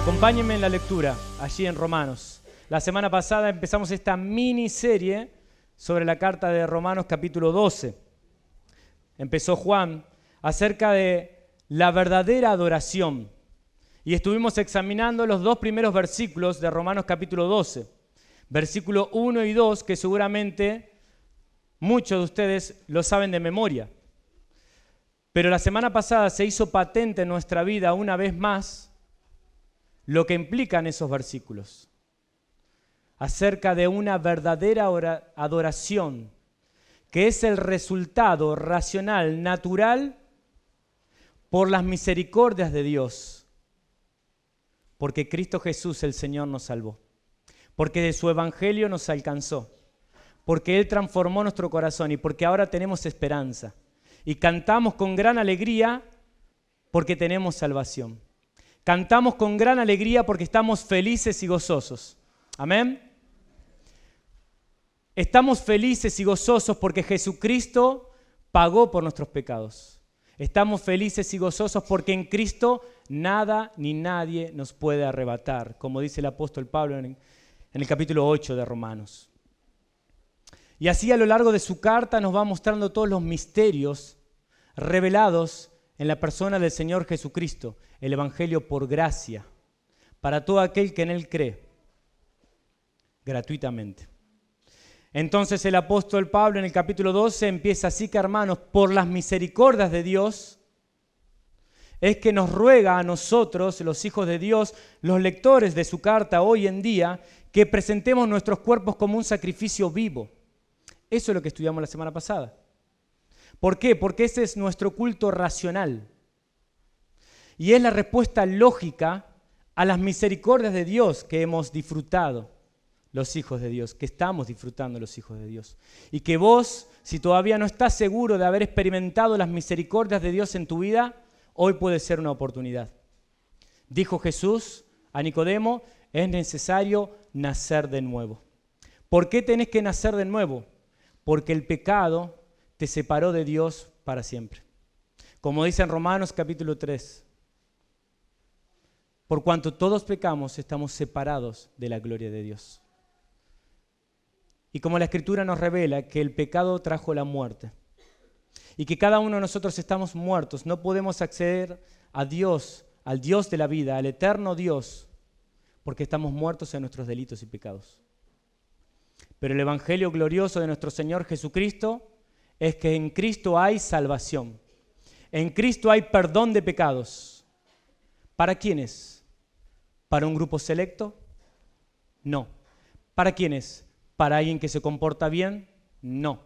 Acompáñenme en la lectura, allí en Romanos. La semana pasada empezamos esta miniserie sobre la carta de Romanos capítulo 12. Empezó Juan acerca de la verdadera adoración. Y estuvimos examinando los dos primeros versículos de Romanos capítulo 12. Versículo 1 y 2, que seguramente muchos de ustedes lo saben de memoria. Pero la semana pasada se hizo patente en nuestra vida una vez más lo que implican esos versículos, acerca de una verdadera adoración, que es el resultado racional, natural, por las misericordias de Dios, porque Cristo Jesús el Señor nos salvó, porque de su evangelio nos alcanzó, porque Él transformó nuestro corazón y porque ahora tenemos esperanza y cantamos con gran alegría porque tenemos salvación. Cantamos con gran alegría porque estamos felices y gozosos. Amén. Estamos felices y gozosos porque Jesucristo pagó por nuestros pecados. Estamos felices y gozosos porque en Cristo nada ni nadie nos puede arrebatar, como dice el apóstol Pablo en el capítulo 8 de Romanos. Y así a lo largo de su carta nos va mostrando todos los misterios revelados en la persona del Señor Jesucristo, el Evangelio por gracia, para todo aquel que en Él cree, gratuitamente. Entonces el apóstol Pablo en el capítulo 12 empieza así que, hermanos, por las misericordias de Dios, es que nos ruega a nosotros, los hijos de Dios, los lectores de su carta hoy en día, que presentemos nuestros cuerpos como un sacrificio vivo. Eso es lo que estudiamos la semana pasada. ¿Por qué? Porque ese es nuestro culto racional. Y es la respuesta lógica a las misericordias de Dios que hemos disfrutado los hijos de Dios, que estamos disfrutando los hijos de Dios. Y que vos, si todavía no estás seguro de haber experimentado las misericordias de Dios en tu vida, hoy puede ser una oportunidad. Dijo Jesús a Nicodemo, es necesario nacer de nuevo. ¿Por qué tenés que nacer de nuevo? Porque el pecado te separó de Dios para siempre. Como dice en Romanos capítulo 3, por cuanto todos pecamos, estamos separados de la gloria de Dios. Y como la Escritura nos revela que el pecado trajo la muerte y que cada uno de nosotros estamos muertos, no podemos acceder a Dios, al Dios de la vida, al eterno Dios, porque estamos muertos en nuestros delitos y pecados. Pero el Evangelio glorioso de nuestro Señor Jesucristo es que en Cristo hay salvación. En Cristo hay perdón de pecados. ¿Para quiénes? ¿Para un grupo selecto? No. ¿Para quiénes? ¿Para alguien que se comporta bien? No.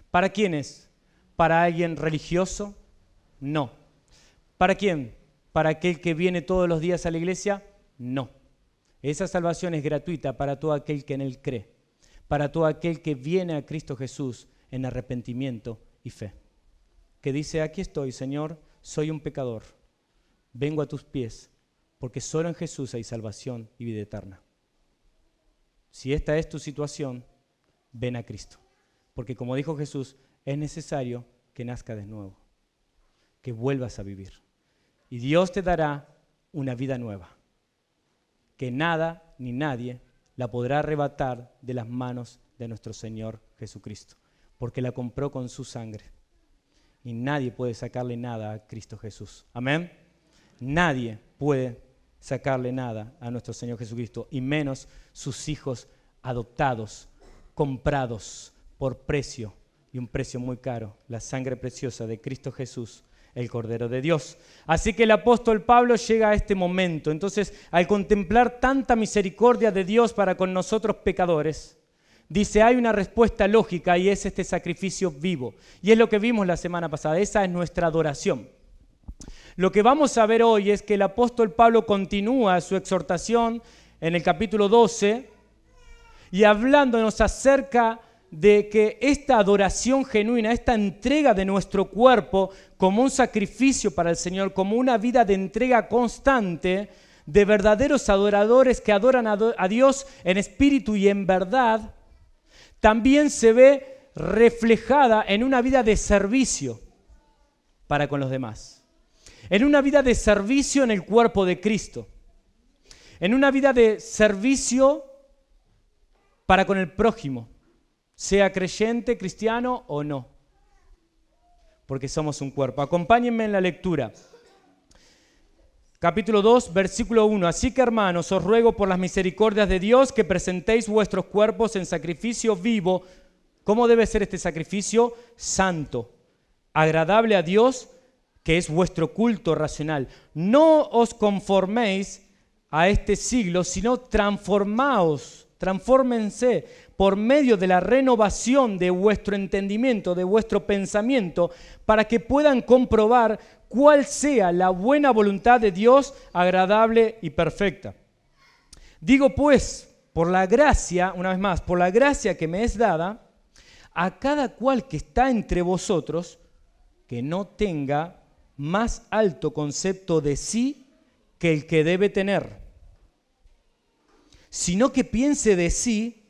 ¿Para quiénes? ¿Para alguien religioso? No. ¿Para quién? ¿Para aquel que viene todos los días a la iglesia? No. Esa salvación es gratuita para todo aquel que en Él cree, para todo aquel que viene a Cristo Jesús en arrepentimiento y fe. Que dice, aquí estoy, Señor, soy un pecador, vengo a tus pies, porque solo en Jesús hay salvación y vida eterna. Si esta es tu situación, ven a Cristo, porque como dijo Jesús, es necesario que nazca de nuevo, que vuelvas a vivir. Y Dios te dará una vida nueva, que nada ni nadie la podrá arrebatar de las manos de nuestro Señor Jesucristo, porque la compró con su sangre. Y nadie puede sacarle nada a Cristo Jesús. Amén. Nadie puede sacarle nada a nuestro Señor Jesucristo, y menos sus hijos adoptados, comprados por precio, y un precio muy caro, la sangre preciosa de Cristo Jesús, el Cordero de Dios. Así que el apóstol Pablo llega a este momento. Entonces, al contemplar tanta misericordia de Dios para con nosotros pecadores, dice, hay una respuesta lógica y es este sacrificio vivo. Y es lo que vimos la semana pasada, esa es nuestra adoración. Lo que vamos a ver hoy es que el apóstol Pablo continúa su exhortación en el capítulo 12 y hablándonos acerca de que esta adoración genuina, esta entrega de nuestro cuerpo como un sacrificio para el Señor, como una vida de entrega constante, de verdaderos adoradores que adoran a Dios en espíritu y en verdad, también se ve reflejada en una vida de servicio para con los demás. En una vida de servicio en el cuerpo de Cristo. en una vida de servicio para con el prójimo, sea creyente, cristiano o no, porque somos un cuerpo. Acompáñenme en la lectura. Capítulo 2, versículo 1. Así que, hermanos, os ruego por las misericordias de Dios que presentéis vuestros cuerpos en sacrificio vivo. ¿Cómo debe ser este sacrificio? Santo, agradable a Dios, que es vuestro culto racional. No os conforméis a este siglo, sino transfórmense por medio de la renovación de vuestro entendimiento, de vuestro pensamiento, para que puedan comprobar cuál sea la buena voluntad de Dios, agradable y perfecta. Digo pues, por la gracia, una vez más, por la gracia que me es dada, a cada cual que está entre vosotros, que no tenga más alto concepto de sí que el que debe tener, sino que piense de sí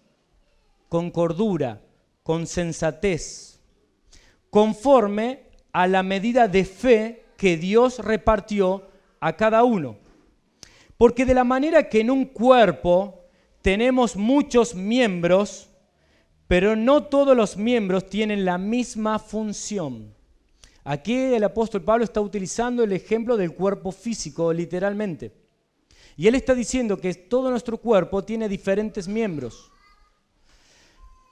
con cordura, con sensatez, conforme a la medida de fe que Dios repartió a cada uno. Porque de la manera que en un cuerpo tenemos muchos miembros, pero no todos los miembros tienen la misma función. Aquí el apóstol Pablo está utilizando el ejemplo del cuerpo físico, literalmente. Y él está diciendo que todo nuestro cuerpo tiene diferentes miembros.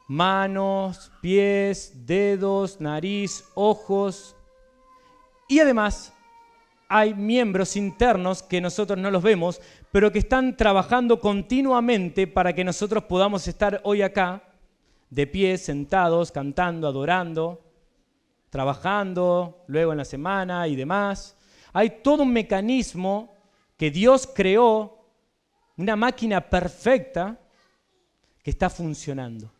Manos, pies, dedos, nariz, ojos. Y además hay miembros internos que nosotros no los vemos, pero que están trabajando continuamente para que nosotros podamos estar hoy acá, de pie, sentados, cantando, adorando, trabajando, luego en la semana y demás. Hay todo un mecanismo que Dios creó, una máquina perfecta que está funcionando.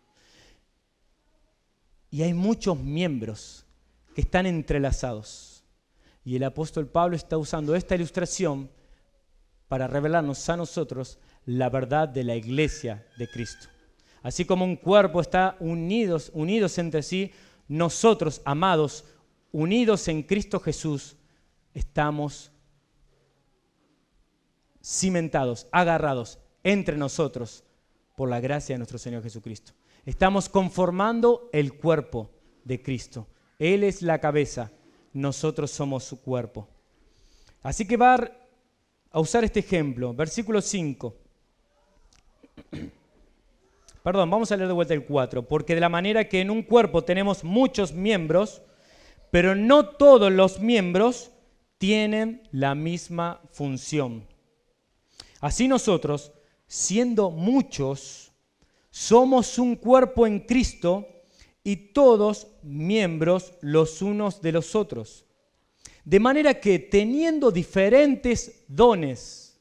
Y hay muchos miembros que están entrelazados. Y el apóstol Pablo está usando esta ilustración para revelarnos a nosotros la verdad de la iglesia de Cristo. Así como un cuerpo está unidos entre sí, nosotros, amados, unidos en Cristo Jesús, estamos cimentados, agarrados entre nosotros por la gracia de nuestro Señor Jesucristo. Estamos conformando el cuerpo de Cristo. Él es la cabeza, nosotros somos su cuerpo. Así que va a usar este ejemplo, versículo 5. Perdón, vamos a leer de vuelta el 4. Porque de la manera que en un cuerpo tenemos muchos miembros, pero no todos los miembros tienen la misma función. Así nosotros, siendo muchos, somos un cuerpo en Cristo y todos miembros los unos de los otros. De manera que teniendo diferentes dones,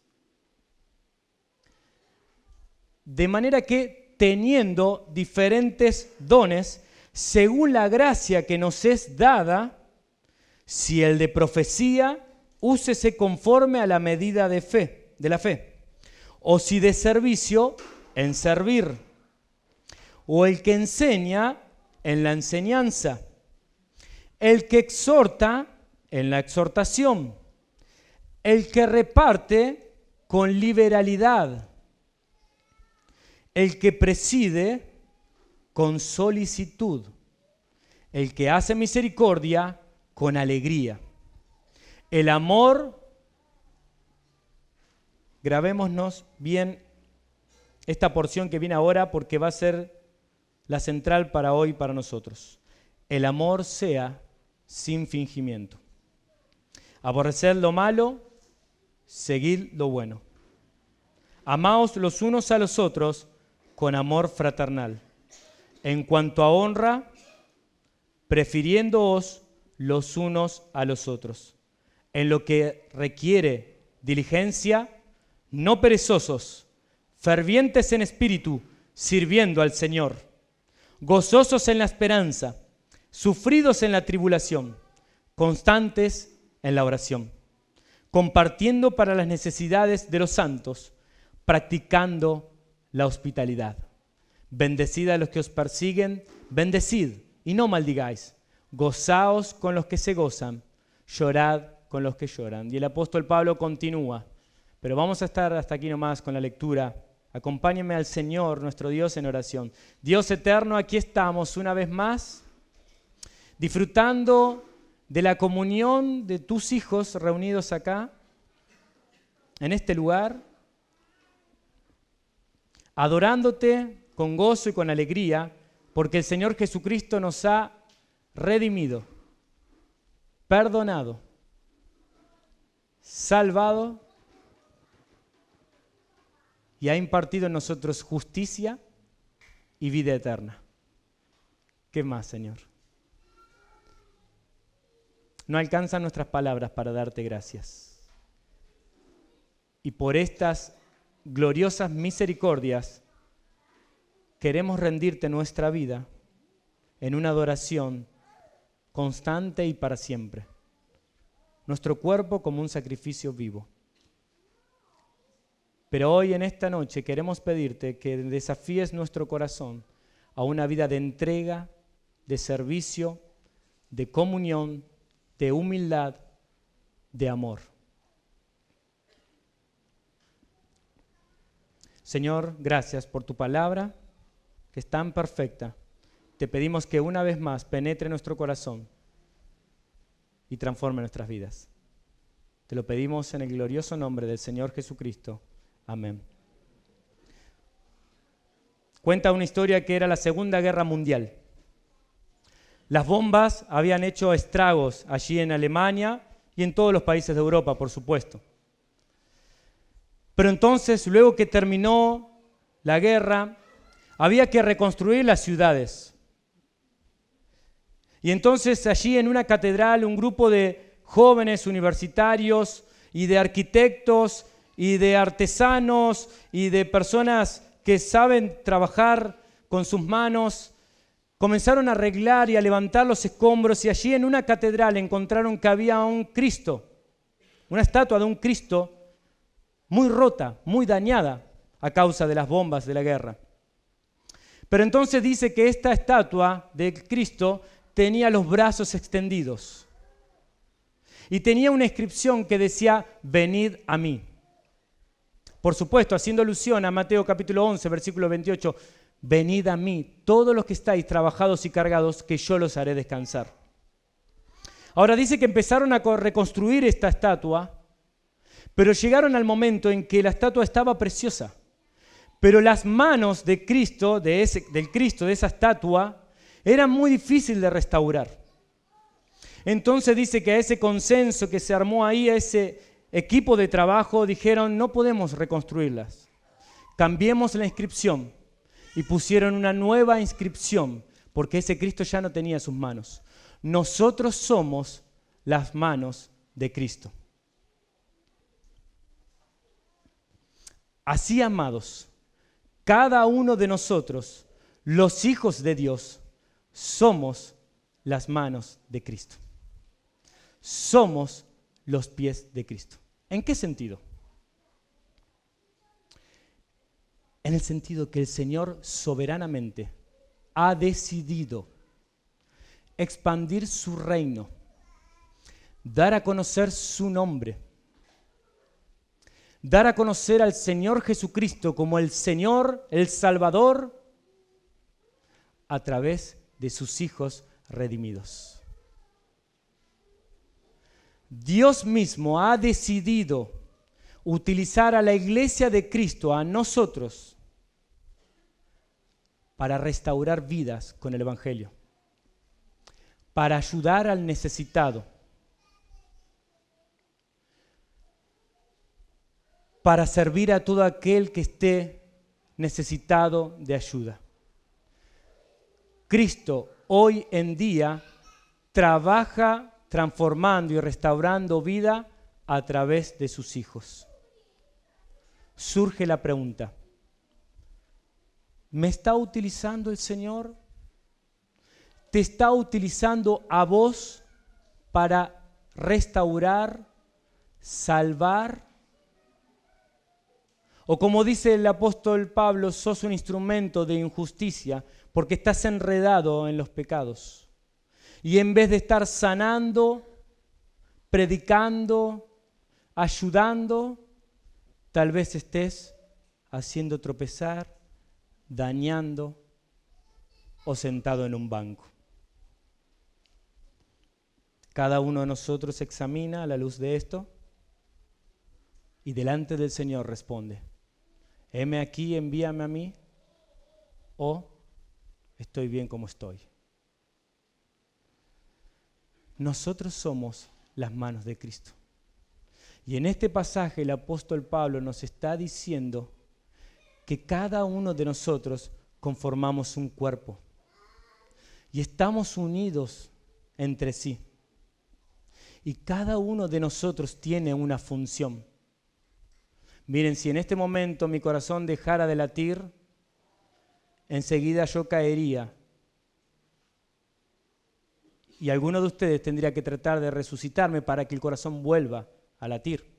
según la gracia que nos es dada, si el de profecía, úsese conforme a la medida de la fe, o si de servicio, en servir, o el que enseña, en la enseñanza, el que exhorta, en la exhortación, el que reparte, con liberalidad, el que preside, con solicitud, el que hace misericordia, con alegría. El amor, grabémonos bien esta porción que viene ahora porque va a ser la central para hoy, para nosotros. El amor sea sin fingimiento. Aborrecer lo malo, seguir lo bueno. Amaos los unos a los otros con amor fraternal. En cuanto a honra, prefiriéndoos los unos a los otros. En lo que requiere diligencia, no perezosos, fervientes en espíritu, sirviendo al Señor, gozosos en la esperanza, sufridos en la tribulación, constantes en la oración, compartiendo para las necesidades de los santos, practicando la hospitalidad. Bendecid a los que os persiguen, bendecid y no maldigáis. Gozaos con los que se gozan, llorad con los que lloran. Y el apóstol Pablo continúa, Pero vamos a estar hasta aquí nomás con la lectura. Acompáñenme al Señor, nuestro Dios, en oración. Dios eterno, aquí estamos una vez más, disfrutando de la comunión de tus hijos reunidos acá, en este lugar, adorándote con gozo y con alegría, porque el Señor Jesucristo nos ha redimido, perdonado, salvado y ha impartido en nosotros justicia y vida eterna. ¿Qué más, Señor? No alcanzan nuestras palabras para darte gracias. Y por estas gloriosas misericordias queremos rendirte nuestra vida en una adoración constante y para siempre. Nuestro cuerpo como un sacrificio vivo. Pero hoy en esta noche queremos pedirte que desafíes nuestro corazón a una vida de entrega, de servicio, de comunión, de humildad, de amor. Señor, gracias por tu palabra, que es tan perfecta. Te pedimos que una vez más penetre nuestro corazón y transforme nuestras vidas. Te lo pedimos en el glorioso nombre del Señor Jesucristo. Amén. Cuenta una historia que era la Segunda Guerra Mundial. Las bombas habían hecho estragos allí en Alemania y en todos los países de Europa, por supuesto. Pero entonces, luego que terminó la guerra, había que reconstruir las ciudades. Y entonces allí en una catedral, un grupo de jóvenes universitarios y de arquitectos y de artesanos y de personas que saben trabajar con sus manos, comenzaron a arreglar y a levantar los escombros, y allí en una catedral encontraron que había un Cristo, una estatua de un Cristo muy rota, muy dañada a causa de las bombas de la guerra. Pero entonces dice que esta estatua de Cristo tenía los brazos extendidos y tenía una inscripción que decía: venid a mí. Por supuesto, haciendo alusión a Mateo capítulo 11, versículo 28, venid a mí, todos los que estáis trabajados y cargados, que yo los haré descansar. Ahora dice que empezaron a reconstruir esta estatua, pero llegaron al momento en que la estatua estaba preciosa, pero las manos de Cristo, del Cristo, de esa estatua, eran muy difíciles de restaurar. Entonces dice que a ese consenso que se armó ahí, a ese equipo de trabajo, dijeron: no podemos reconstruirlas, cambiemos la inscripción, y pusieron una nueva inscripción, porque ese Cristo ya no tenía sus manos. Nosotros somos las manos de Cristo. Así, amados, cada uno de nosotros, los hijos de Dios, somos las manos de Cristo. Somos los pies de Cristo. ¿En qué sentido? En el sentido que el Señor soberanamente ha decidido expandir su reino, dar a conocer su nombre, dar a conocer al Señor Jesucristo como el Señor, el Salvador, a través de sus hijos redimidos. Dios mismo ha decidido utilizar a la iglesia de Cristo, a nosotros, para restaurar vidas con el Evangelio, para ayudar al necesitado, para servir a todo aquel que esté necesitado de ayuda. Cristo hoy en día trabaja transformando y restaurando vida a través de sus hijos. Surge la pregunta: ¿me está utilizando el Señor? ¿Te está utilizando a vos para restaurar, salvar? O como dice el apóstol Pablo, sos un instrumento de injusticia porque estás enredado en los pecados. Y en vez de estar sanando, predicando, ayudando, tal vez estés haciendo tropezar, dañando o sentado en un banco. Cada uno de nosotros examina a la luz de esto y delante del Señor responde: heme aquí, envíame a mí, o estoy bien como estoy. Nosotros somos las manos de Cristo. Y en este pasaje el apóstol Pablo nos está diciendo que cada uno de nosotros conformamos un cuerpo y estamos unidos entre sí. Y cada uno de nosotros tiene una función. Miren, si en este momento mi corazón dejara de latir, enseguida yo caería. Y alguno de ustedes tendría que tratar de resucitarme para que el corazón vuelva a latir.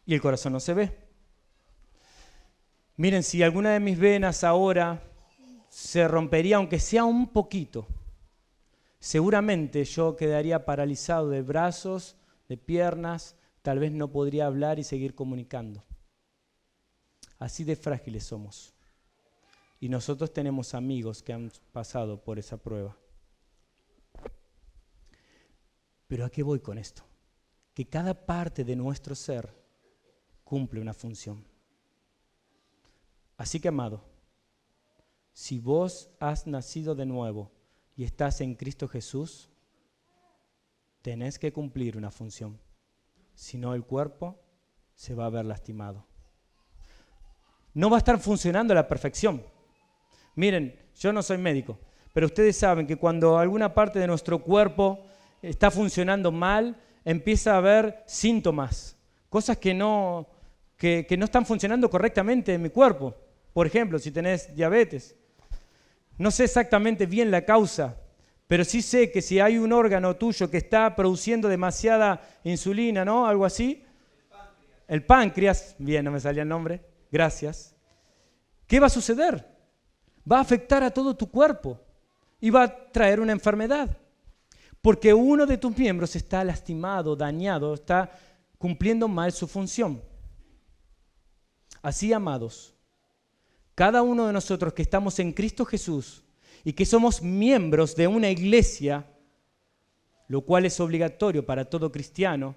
Y el corazón no se ve. Miren, si alguna de mis venas ahora se rompería, aunque sea un poquito, seguramente yo quedaría paralizado de brazos, de piernas, tal vez no podría hablar y seguir comunicando. Así de frágiles somos. Y nosotros tenemos amigos que han pasado por esa prueba. Pero ¿a qué voy con esto? Que cada parte de nuestro ser cumple una función. Así que, amado, si vos has nacido de nuevo y estás en Cristo Jesús, tenés que cumplir una función. Si no, el cuerpo se va a ver lastimado. No va a estar funcionando a la perfección. Miren, yo no soy médico, pero ustedes saben que cuando alguna parte de nuestro cuerpo está funcionando mal, empieza a haber síntomas, cosas que no están funcionando correctamente en mi cuerpo. Por ejemplo, si tenés diabetes. No sé exactamente bien la causa, pero sí sé que si hay un órgano tuyo que está produciendo demasiada insulina, ¿no? Algo así. El páncreas. Bien, no me salía el nombre. Gracias. ¿Qué va a suceder? Va a afectar a todo tu cuerpo y va a traer una enfermedad. Porque uno de tus miembros está lastimado, dañado, está cumpliendo mal su función. Así, amados, cada uno de nosotros que estamos en Cristo Jesús y que somos miembros de una iglesia, lo cual es obligatorio para todo cristiano,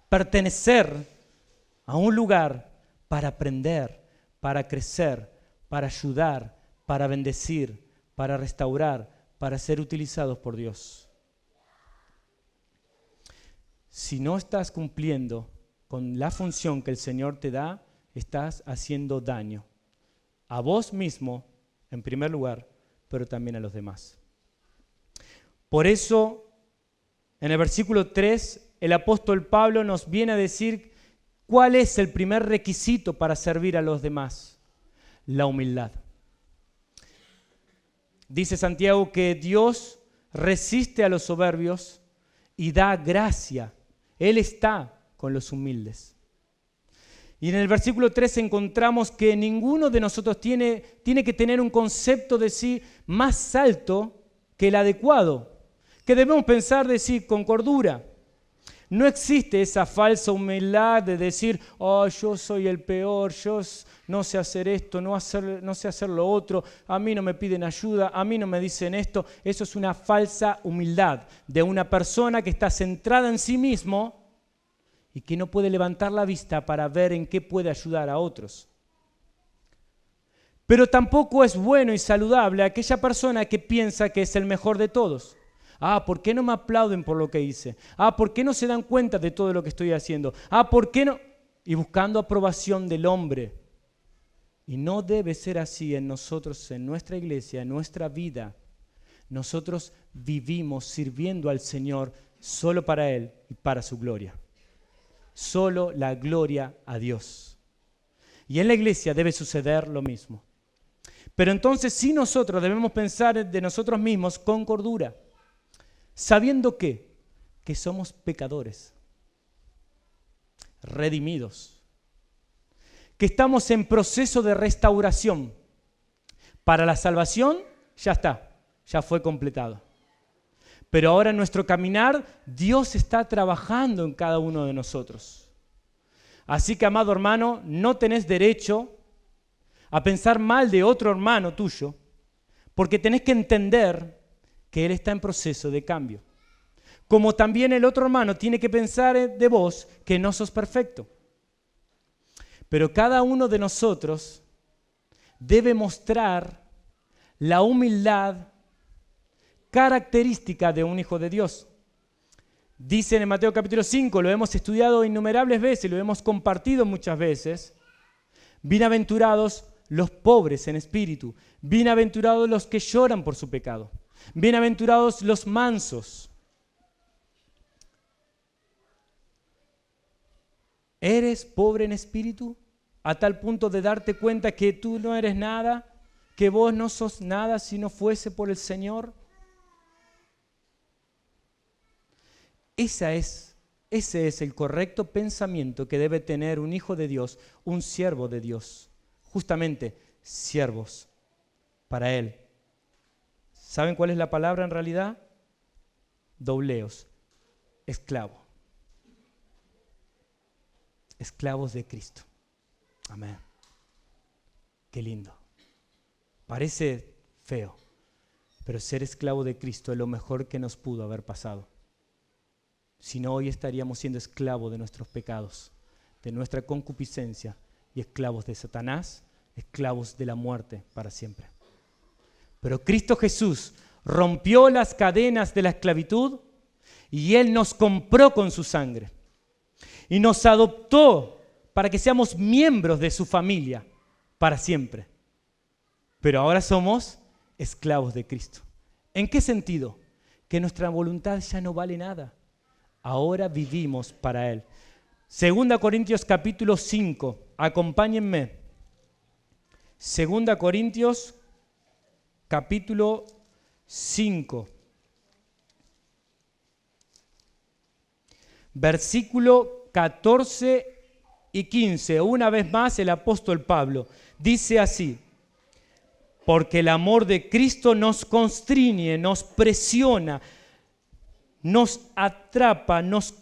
pertenecer a un lugar para aprender, para crecer, para ayudar, para bendecir, para restaurar, para ser utilizados por Dios. Si no estás cumpliendo con la función que el Señor te da, estás haciendo daño a vos mismo, en primer lugar, pero también a los demás. Por eso, en el versículo 3, el apóstol Pablo nos viene a decir cuál es el primer requisito para servir a los demás: la humildad. Dice Santiago que Dios resiste a los soberbios y da gracia. Él está con los humildes. Y en el versículo 3 encontramos que ninguno de nosotros tiene que tener un concepto de sí más alto que el adecuado, que debemos pensar de sí con cordura. No existe esa falsa humildad de decir: oh, yo soy el peor, yo no sé hacer esto, no sé hacer lo otro, a mí no me piden ayuda, a mí no me dicen esto. Eso es una falsa humildad de una persona que está centrada en sí mismo y que no puede levantar la vista para ver en qué puede ayudar a otros. Pero tampoco es bueno y saludable aquella persona que piensa que es el mejor de todos. Ah, ¿por qué no me aplauden por lo que hice? Ah, ¿por qué no se dan cuenta de todo lo que estoy haciendo? Ah, ¿por qué no? Y buscando aprobación del hombre. Y no debe ser así en nosotros, en nuestra iglesia, en nuestra vida. Nosotros vivimos sirviendo al Señor solo para Él y para su gloria. Solo la gloria a Dios. Y en la iglesia debe suceder lo mismo. Pero entonces sí, nosotros debemos pensar de nosotros mismos con cordura, sabiendo que somos pecadores, redimidos, que estamos en proceso de restauración. Para la salvación ya está, ya fue completado. Pero ahora en nuestro caminar, Dios está trabajando en cada uno de nosotros. Así que, amado hermano, no tenés derecho a pensar mal de otro hermano tuyo, porque tenés que entender que él está en proceso de cambio. Como también el otro hermano tiene que pensar de vos que no sos perfecto. Pero cada uno de nosotros debe mostrar la humildad característica de un hijo de Dios. Dice en Mateo capítulo 5, lo hemos estudiado innumerables veces, lo hemos compartido muchas veces: bienaventurados los pobres en espíritu, bienaventurados los que lloran por su pecado, bienaventurados los mansos. ¿Eres pobre en espíritu a tal punto de darte cuenta que tú no eres nada, que vos no sos nada si no fuese por el Señor? Ese es el correcto pensamiento que debe tener un hijo de Dios, un siervo de Dios. Justamente, siervos para Él. ¿Saben cuál es la palabra en realidad? Douleos, esclavo. Esclavos de Cristo. Amén. Qué lindo. Parece feo, pero ser esclavo de Cristo es lo mejor que nos pudo haber pasado. Si no, hoy estaríamos siendo esclavos de nuestros pecados, de nuestra concupiscencia y esclavos de Satanás, esclavos de la muerte para siempre. Pero Cristo Jesús rompió las cadenas de la esclavitud y Él nos compró con su sangre y nos adoptó para que seamos miembros de su familia para siempre. Pero ahora somos esclavos de Cristo. ¿En qué sentido? Que nuestra voluntad ya no vale nada. Ahora vivimos para Él. 2 Corintios capítulo 5, acompáñenme. 2 Corintios capítulo 5, versículo 14 y 15. Una vez más el apóstol Pablo dice así: porque el amor de Cristo nos constriñe, nos presiona, nos atrapa, nos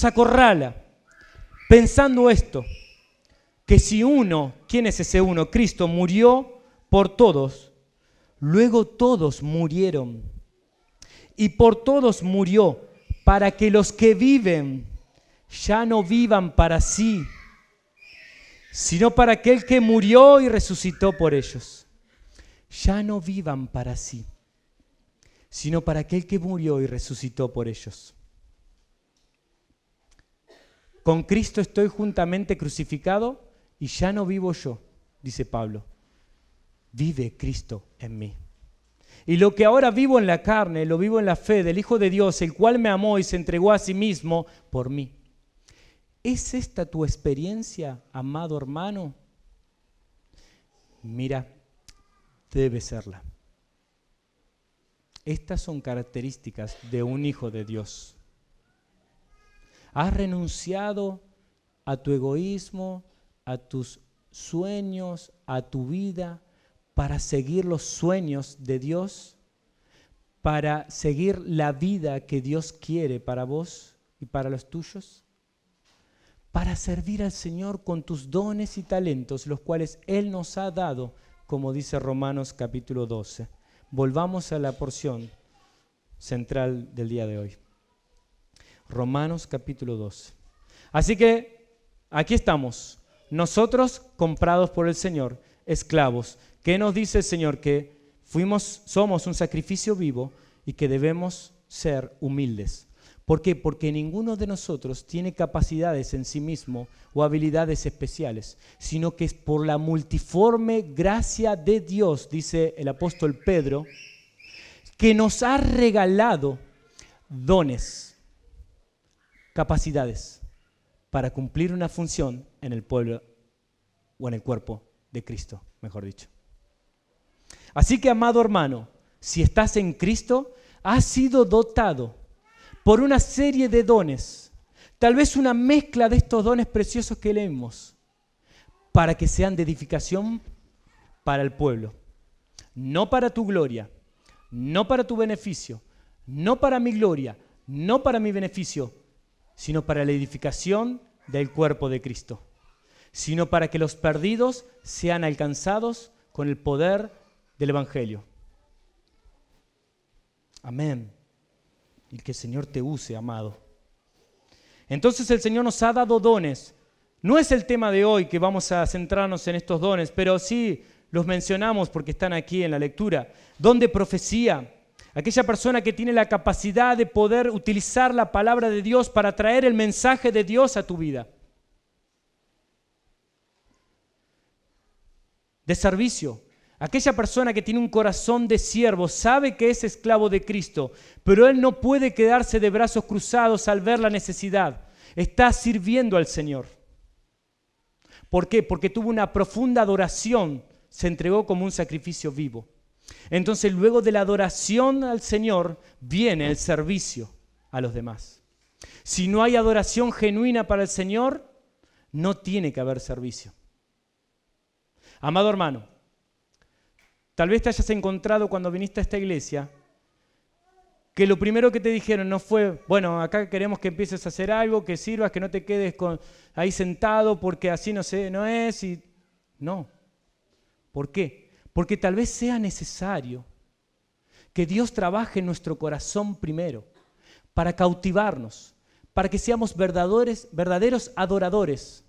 acorrala, pensando esto, que si uno, ¿quién es ese uno? Cristo murió por todos, luego todos murieron, y por todos murió, para que los que viven ya no vivan para sí, sino para aquel que murió y resucitó por ellos. Ya no vivan para sí, sino para aquel que murió y resucitó por ellos. Con Cristo estoy juntamente crucificado y ya no vivo yo, dice Pablo. Vive Cristo en mí. Y lo que ahora vivo en la carne, lo vivo en la fe del Hijo de Dios, el cual me amó y se entregó a sí mismo por mí. ¿Es esta tu experiencia, amado hermano? Mira, debe serla. Estas son características de un hijo de Dios. ¿Has renunciado a tu egoísmo, a tus sueños, a tu vida, para seguir los sueños de Dios? ¿Para seguir la vida que Dios quiere para vos y para los tuyos? Para servir al Señor con tus dones y talentos, los cuales Él nos ha dado, como dice Romanos capítulo 12. Volvamos a la porción central del día de hoy. Romanos capítulo 12. Así que aquí estamos, nosotros comprados por el Señor, esclavos. ¿Qué nos dice el Señor? Que somos un sacrificio vivo y que debemos ser humildes. ¿Por qué? Porque ninguno de nosotros tiene capacidades en sí mismo o habilidades especiales, sino que es por la multiforme gracia de Dios, dice el apóstol Pedro, que nos ha regalado dones, capacidades para cumplir una función en el pueblo o en el cuerpo de Cristo, mejor dicho. Así que, amado hermano, si estás en Cristo, has sido dotado por una serie de dones, tal vez una mezcla de estos dones preciosos que leemos, para que sean de edificación para el pueblo. No para tu gloria, no para tu beneficio, no para mi gloria, no para mi beneficio, sino para la edificación del cuerpo de Cristo, sino para que los perdidos sean alcanzados con el poder del Evangelio. Amén. Y que el Señor te use, amado. Entonces el Señor nos ha dado dones. No es el tema de hoy que vamos a centrarnos en estos dones, pero sí los mencionamos porque están aquí en la lectura. Don de profecía. Aquella persona que tiene la capacidad de poder utilizar la palabra de Dios para traer el mensaje de Dios a tu vida. De servicio. Aquella persona que tiene un corazón de siervo, sabe que es esclavo de Cristo, pero él no puede quedarse de brazos cruzados al ver la necesidad. Está sirviendo al Señor. ¿Por qué? Porque tuvo una profunda adoración, se entregó como un sacrificio vivo. Entonces, luego de la adoración al Señor, viene el servicio a los demás. Si no hay adoración genuina para el Señor, no tiene que haber servicio. Amado hermano, tal vez te hayas encontrado cuando viniste a esta iglesia que lo primero que te dijeron no fue, bueno, acá queremos que empieces a hacer algo, que sirvas, que no te quedes ahí sentado porque así no es. No. ¿Por qué? Porque tal vez sea necesario que Dios trabaje en nuestro corazón primero para cautivarnos, para que seamos verdaderos adoradores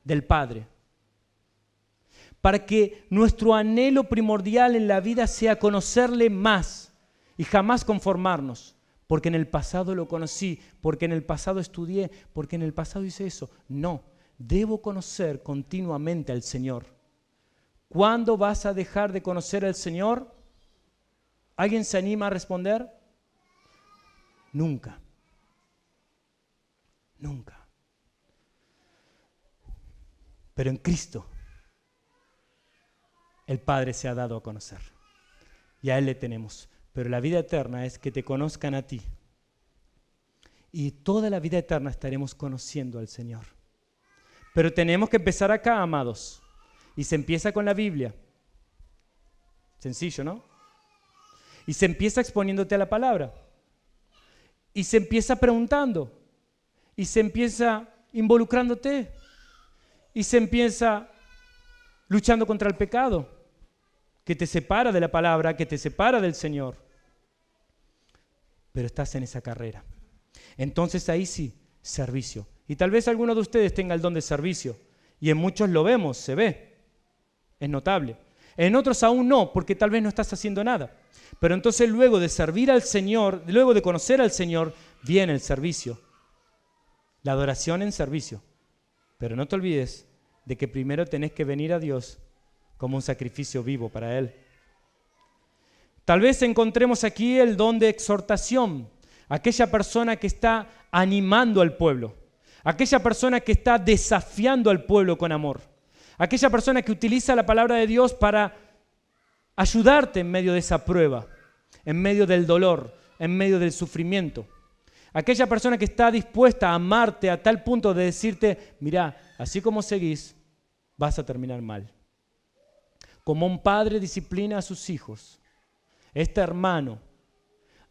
del Padre. Para que nuestro anhelo primordial en la vida sea conocerle más y jamás conformarnos, porque en el pasado lo conocí, porque en el pasado estudié, porque en el pasado hice eso. No, debo conocer continuamente al Señor. ¿Cuándo vas a dejar de conocer al Señor? ¿Alguien se anima a responder? Nunca. Nunca. Pero en Cristo el Padre se ha dado a conocer y a Él le tenemos. Pero la vida eterna es que te conozcan a ti. Y toda la vida eterna estaremos conociendo al Señor. Pero tenemos que empezar acá, amados. Y se empieza con la Biblia. Sencillo, ¿no? Y se empieza exponiéndote a la palabra. Y se empieza preguntando. Y se empieza involucrándote. Y se empieza luchando contra el pecado que te separa de la palabra, que te separa del Señor. Pero estás en esa carrera. Entonces ahí sí, servicio. Y tal vez alguno de ustedes tenga el don de servicio. Y en muchos lo vemos, se ve. Es notable. En otros aún no, porque tal vez no estás haciendo nada. Pero entonces luego de servir al Señor, luego de conocer al Señor, viene el servicio. La adoración en servicio. Pero no te olvides de que primero tenés que venir a Dios como un sacrificio vivo para Él. Tal vez encontremos aquí el don de exhortación, aquella persona que está animando al pueblo, aquella persona que está desafiando al pueblo con amor, aquella persona que utiliza la palabra de Dios para ayudarte en medio de esa prueba, en medio del dolor, en medio del sufrimiento. Aquella persona que está dispuesta a amarte a tal punto de decirte, mirá, así como seguís, vas a terminar mal. Como un padre disciplina a sus hijos, este hermano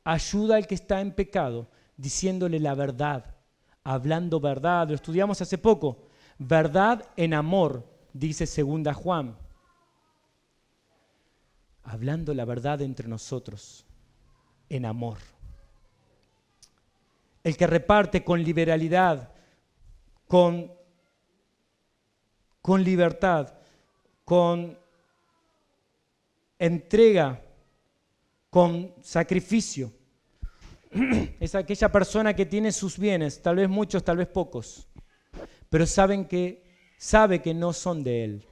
ayuda al que está en pecado diciéndole la verdad, hablando verdad. Lo estudiamos hace poco. Verdad en amor, dice 2 Juan. Hablando la verdad entre nosotros, en amor. El que reparte con liberalidad, con libertad, con entrega, con sacrificio. Es aquella persona que tiene sus bienes, tal vez muchos, tal vez pocos, pero sabe que no son de Él,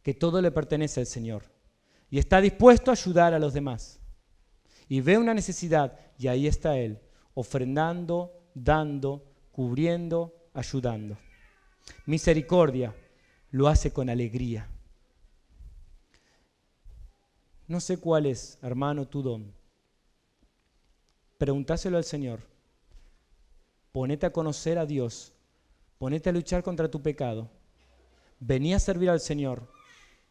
que todo le pertenece al Señor y está dispuesto a ayudar a los demás. Y ve una necesidad y ahí está Él, ofrendando, dando, cubriendo, ayudando. Misericordia, lo hace con alegría. No sé cuál es, hermano, tu don. Preguntáselo al Señor. Ponete a conocer a Dios. Ponete a luchar contra tu pecado. Vení a servir al Señor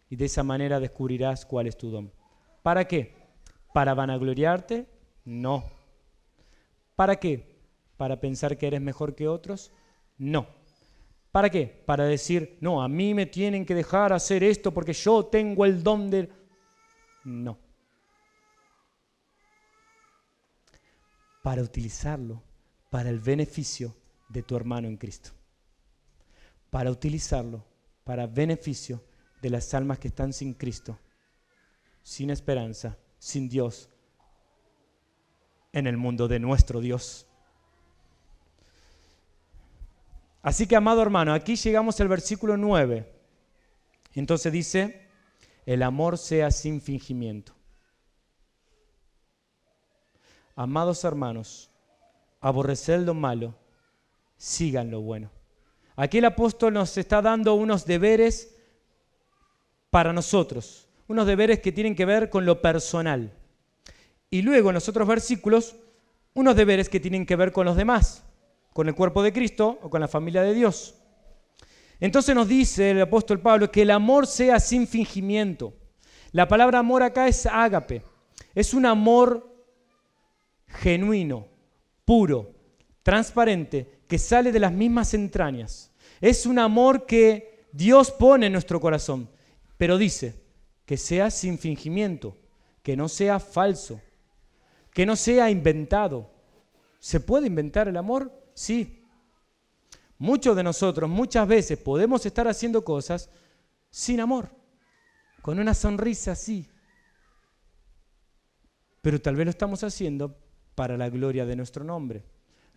y de esa manera descubrirás cuál es tu don. ¿Para qué? ¿Para vanagloriarte? No. ¿Para qué? para pensar que eres mejor que otros? No. ¿Para qué? Para decir, no, a mí me tienen que dejar hacer esto porque yo tengo el don de... No. Para utilizarlo para el beneficio de tu hermano en Cristo. Para utilizarlo para beneficio de las almas que están sin Cristo, sin esperanza, sin Dios, en el mundo de nuestro Dios. Así que, amado hermano, aquí llegamos al versículo 9. Entonces dice, el amor sea sin fingimiento. Amados hermanos, aborreced lo malo, sigan lo bueno. Aquí el apóstol nos está dando unos deberes para nosotros, unos deberes que tienen que ver con lo personal. Y luego en los otros versículos, unos deberes que tienen que ver con los demás, con el cuerpo de Cristo o con la familia de Dios. Entonces nos dice el apóstol Pablo que el amor sea sin fingimiento. La palabra amor acá es ágape, es un amor genuino, puro, transparente, que sale de las mismas entrañas. Es un amor que Dios pone en nuestro corazón, pero dice que sea sin fingimiento, que no sea falso, que no sea inventado. ¿Se puede inventar el amor? Sí. Muchos de nosotros muchas veces podemos estar haciendo cosas sin amor, con una sonrisa así, pero tal vez lo estamos haciendo para la gloria de nuestro nombre.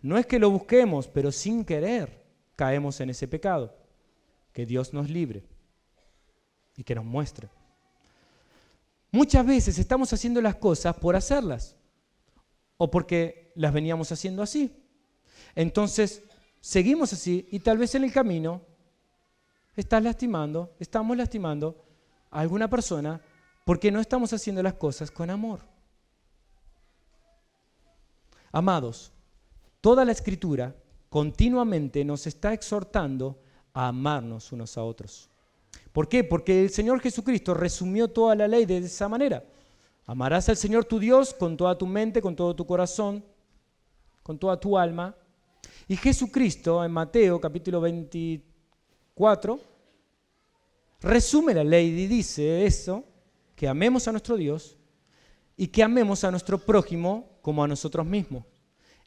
No es que lo busquemos, pero sin querer caemos en ese pecado. Que Dios nos libre y que nos muestre. Muchas veces estamos haciendo las cosas por hacerlas o porque las veníamos haciendo así. Entonces, seguimos así y tal vez en el camino estamos lastimando a alguna persona porque no estamos haciendo las cosas con amor. Amados, toda la Escritura continuamente nos está exhortando a amarnos unos a otros. ¿Por qué? Porque el Señor Jesucristo resumió toda la ley de esa manera. Amarás al Señor tu Dios con toda tu mente, con todo tu corazón, con toda tu alma. Y Jesucristo en Mateo capítulo 24 resume la ley y dice eso, que amemos a nuestro Dios y que amemos a nuestro prójimo como a nosotros mismos.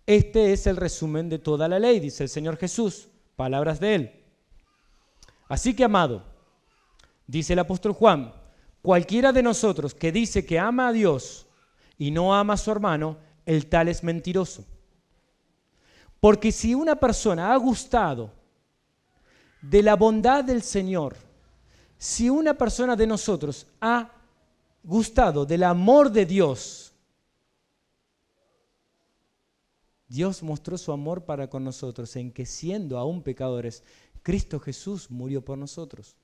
Este es el resumen de toda la ley, dice el Señor Jesús, palabras de Él. Así que, amado, dice el apóstol Juan, cualquiera de nosotros que dice que ama a Dios y no ama a su hermano, el tal es mentiroso. Porque si una persona ha gustado de la bondad del Señor, si una persona de nosotros ha gustado del amor de Dios, Dios mostró su amor para con nosotros en que siendo aún pecadores, Cristo Jesús murió por nosotros.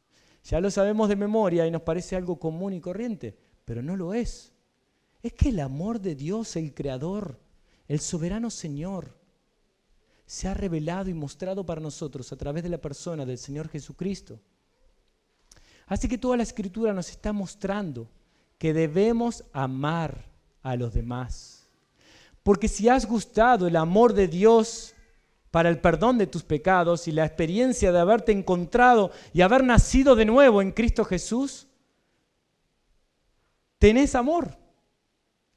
Ya lo sabemos de memoria y nos parece algo común y corriente, pero no lo es. Es que el amor de Dios, el Creador, el soberano Señor, se ha revelado y mostrado para nosotros a través de la persona del Señor Jesucristo. Así que toda la Escritura nos está mostrando que debemos amar a los demás. Porque si has gustado el amor de Dios para el perdón de tus pecados y la experiencia de haberte encontrado y haber nacido de nuevo en Cristo Jesús, tenés amor.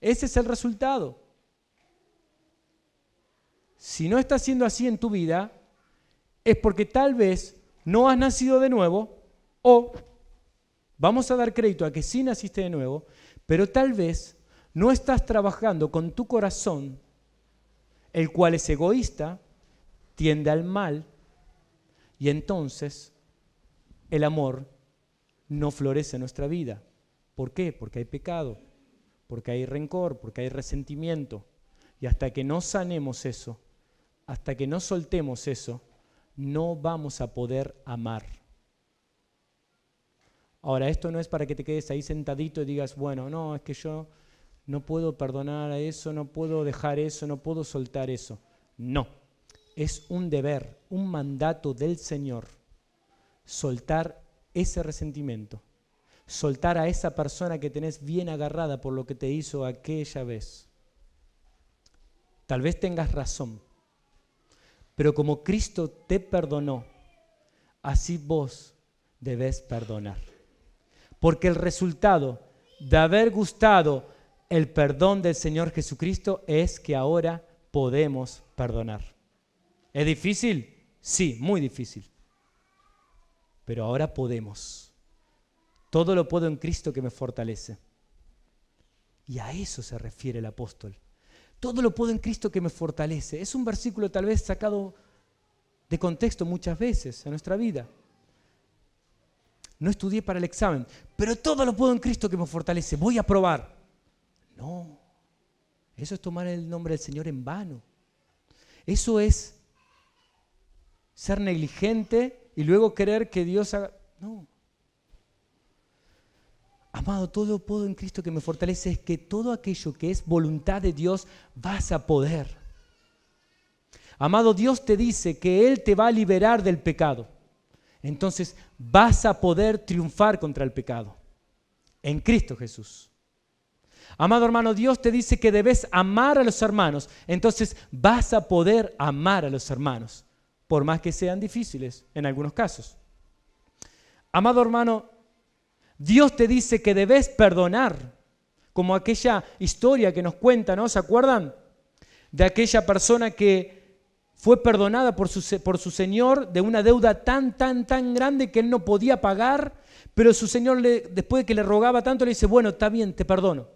Ese es el resultado. Si no está siendo así en tu vida, es porque tal vez no has nacido de nuevo o vamos a dar crédito a que sí naciste de nuevo, pero tal vez no estás trabajando con tu corazón, el cual es egoísta, tiende al mal, y entonces el amor no florece en nuestra vida. ¿Por qué? Porque hay pecado, porque hay rencor, porque hay resentimiento. Y hasta que no sanemos eso, hasta que no soltemos eso, no vamos a poder amar. Ahora, esto no es para que te quedes ahí sentadito y digas, bueno, no, es que yo no puedo perdonar a eso, no puedo dejar eso, no puedo soltar eso. No, es un deber, un mandato del Señor, soltar ese resentimiento, soltar a esa persona que tenés bien agarrada por lo que te hizo aquella vez. Tal vez tengas razón, Pero como Cristo te perdonó, así vos debés perdonar. Porque el resultado de haber gustado el perdón del Señor Jesucristo es que ahora podemos perdonar. ¿Es difícil? Sí, muy difícil. Pero ahora podemos. Todo lo puedo en Cristo que me fortalece. Y a eso se refiere el apóstol. Todo lo puedo en Cristo que me fortalece. Es un versículo tal vez sacado de contexto muchas veces en nuestra vida. No estudié para el examen, pero todo lo puedo en Cristo que me fortalece. Voy a probar. No, eso es tomar el nombre del Señor en vano. Eso es ser negligente y luego querer que Dios haga... No. Amado, todo lo puedo en Cristo que me fortalece, es que todo aquello que es voluntad de Dios vas a poder. Amado, Dios te dice que Él te va a liberar del pecado. Entonces vas a poder triunfar contra el pecado en Cristo Jesús. Amado hermano, Dios te dice que debes amar a los hermanos. Entonces vas a poder amar a los hermanos, por más que sean difíciles en algunos casos. Amado hermano, Dios te dice que debes perdonar, como aquella historia que nos cuenta, ¿no? ¿Se acuerdan? De aquella persona que fue perdonada por su señor de una deuda tan grande que él no podía pagar, pero su señor, después de que le rogaba tanto, le dice, bueno, está bien, te perdono.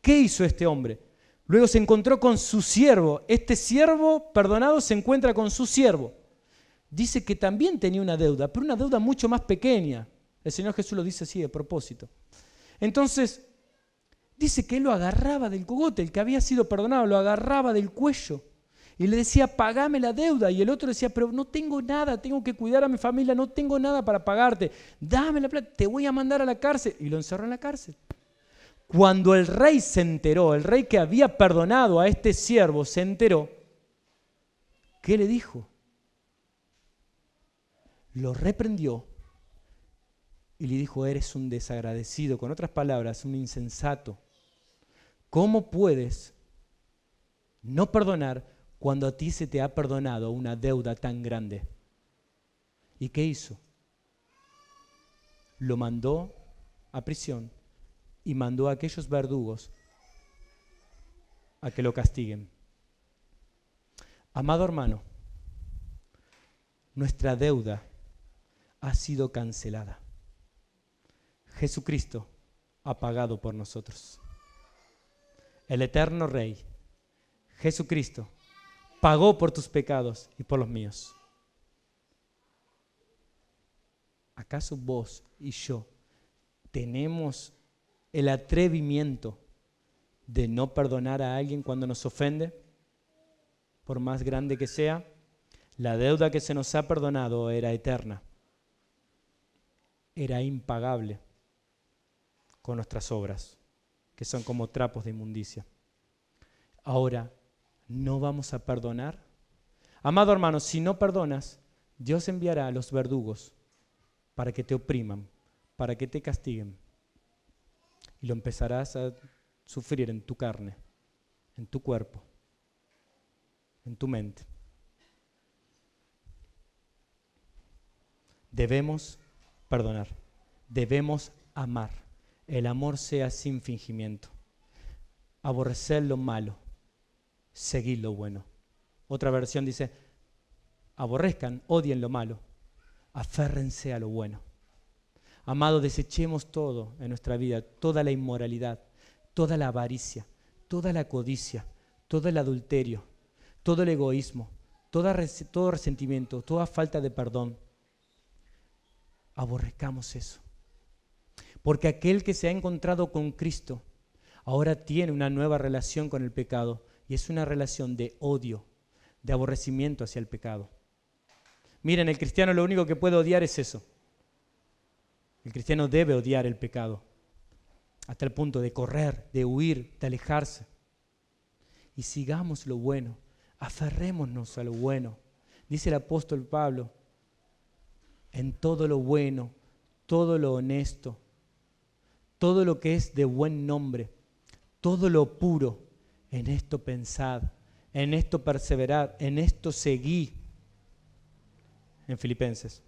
¿Qué hizo este hombre? Luego se encontró con su siervo. Este siervo perdonado se encuentra con su siervo. Dice que también tenía una deuda, pero una deuda mucho más pequeña. El Señor Jesús lo dice así de propósito. Entonces, dice que él lo agarraba del cogote, el que había sido perdonado, lo agarraba del cuello y le decía, pagame la deuda. Y el otro decía, pero no tengo nada, tengo que cuidar a mi familia, no tengo nada para pagarte. Dame la plata, te voy a mandar a la cárcel. Y lo encerró en la cárcel. Cuando el rey se enteró, el rey que había perdonado a este siervo se enteró, ¿qué le dijo? Lo reprendió y le dijo, eres un desagradecido, con otras palabras, un insensato. ¿Cómo puedes no perdonar cuando a ti se te ha perdonado una deuda tan grande? ¿Y qué hizo? Lo mandó a prisión y mandó a aquellos verdugos a que lo castiguen. Amado hermano, nuestra deuda ha sido cancelada. Jesucristo ha pagado por nosotros. El eterno Rey, Jesucristo, pagó por tus pecados y por los míos. ¿Acaso vos y yo tenemos el atrevimiento de no perdonar a alguien cuando nos ofende? Por más grande que sea, la deuda que se nos ha perdonado era eterna, era impagable con nuestras obras, que son como trapos de inmundicia. Ahora, ¿no vamos a perdonar? Amado hermano, si no perdonas, Dios enviará a los verdugos para que te opriman, para que te castiguen. Y lo empezarás a sufrir en tu carne, en tu cuerpo, en tu mente. Debemos perdonar, debemos amar. El amor sea sin fingimiento. Aborrecer lo malo, seguir lo bueno. Otra versión dice, aborrezcan, odien lo malo, aférrense a lo bueno. Amado, desechemos todo en nuestra vida, toda la inmoralidad, toda la avaricia, toda la codicia, todo el adulterio, todo el egoísmo, todo resentimiento, toda falta de perdón. Aborrezcamos eso. Porque aquel que se ha encontrado con Cristo ahora tiene una nueva relación con el pecado y es una relación de odio, de aborrecimiento hacia el pecado. Miren, el cristiano lo único que puede odiar es eso. El cristiano debe odiar el pecado hasta el punto de correr, de huir, de alejarse. Y sigamos lo bueno, aferrémonos a lo bueno. Dice el apóstol Pablo, en todo lo bueno, todo lo honesto, todo lo que es de buen nombre, todo lo puro, en esto pensad, en esto perseverad, en esto seguí. En Filipenses.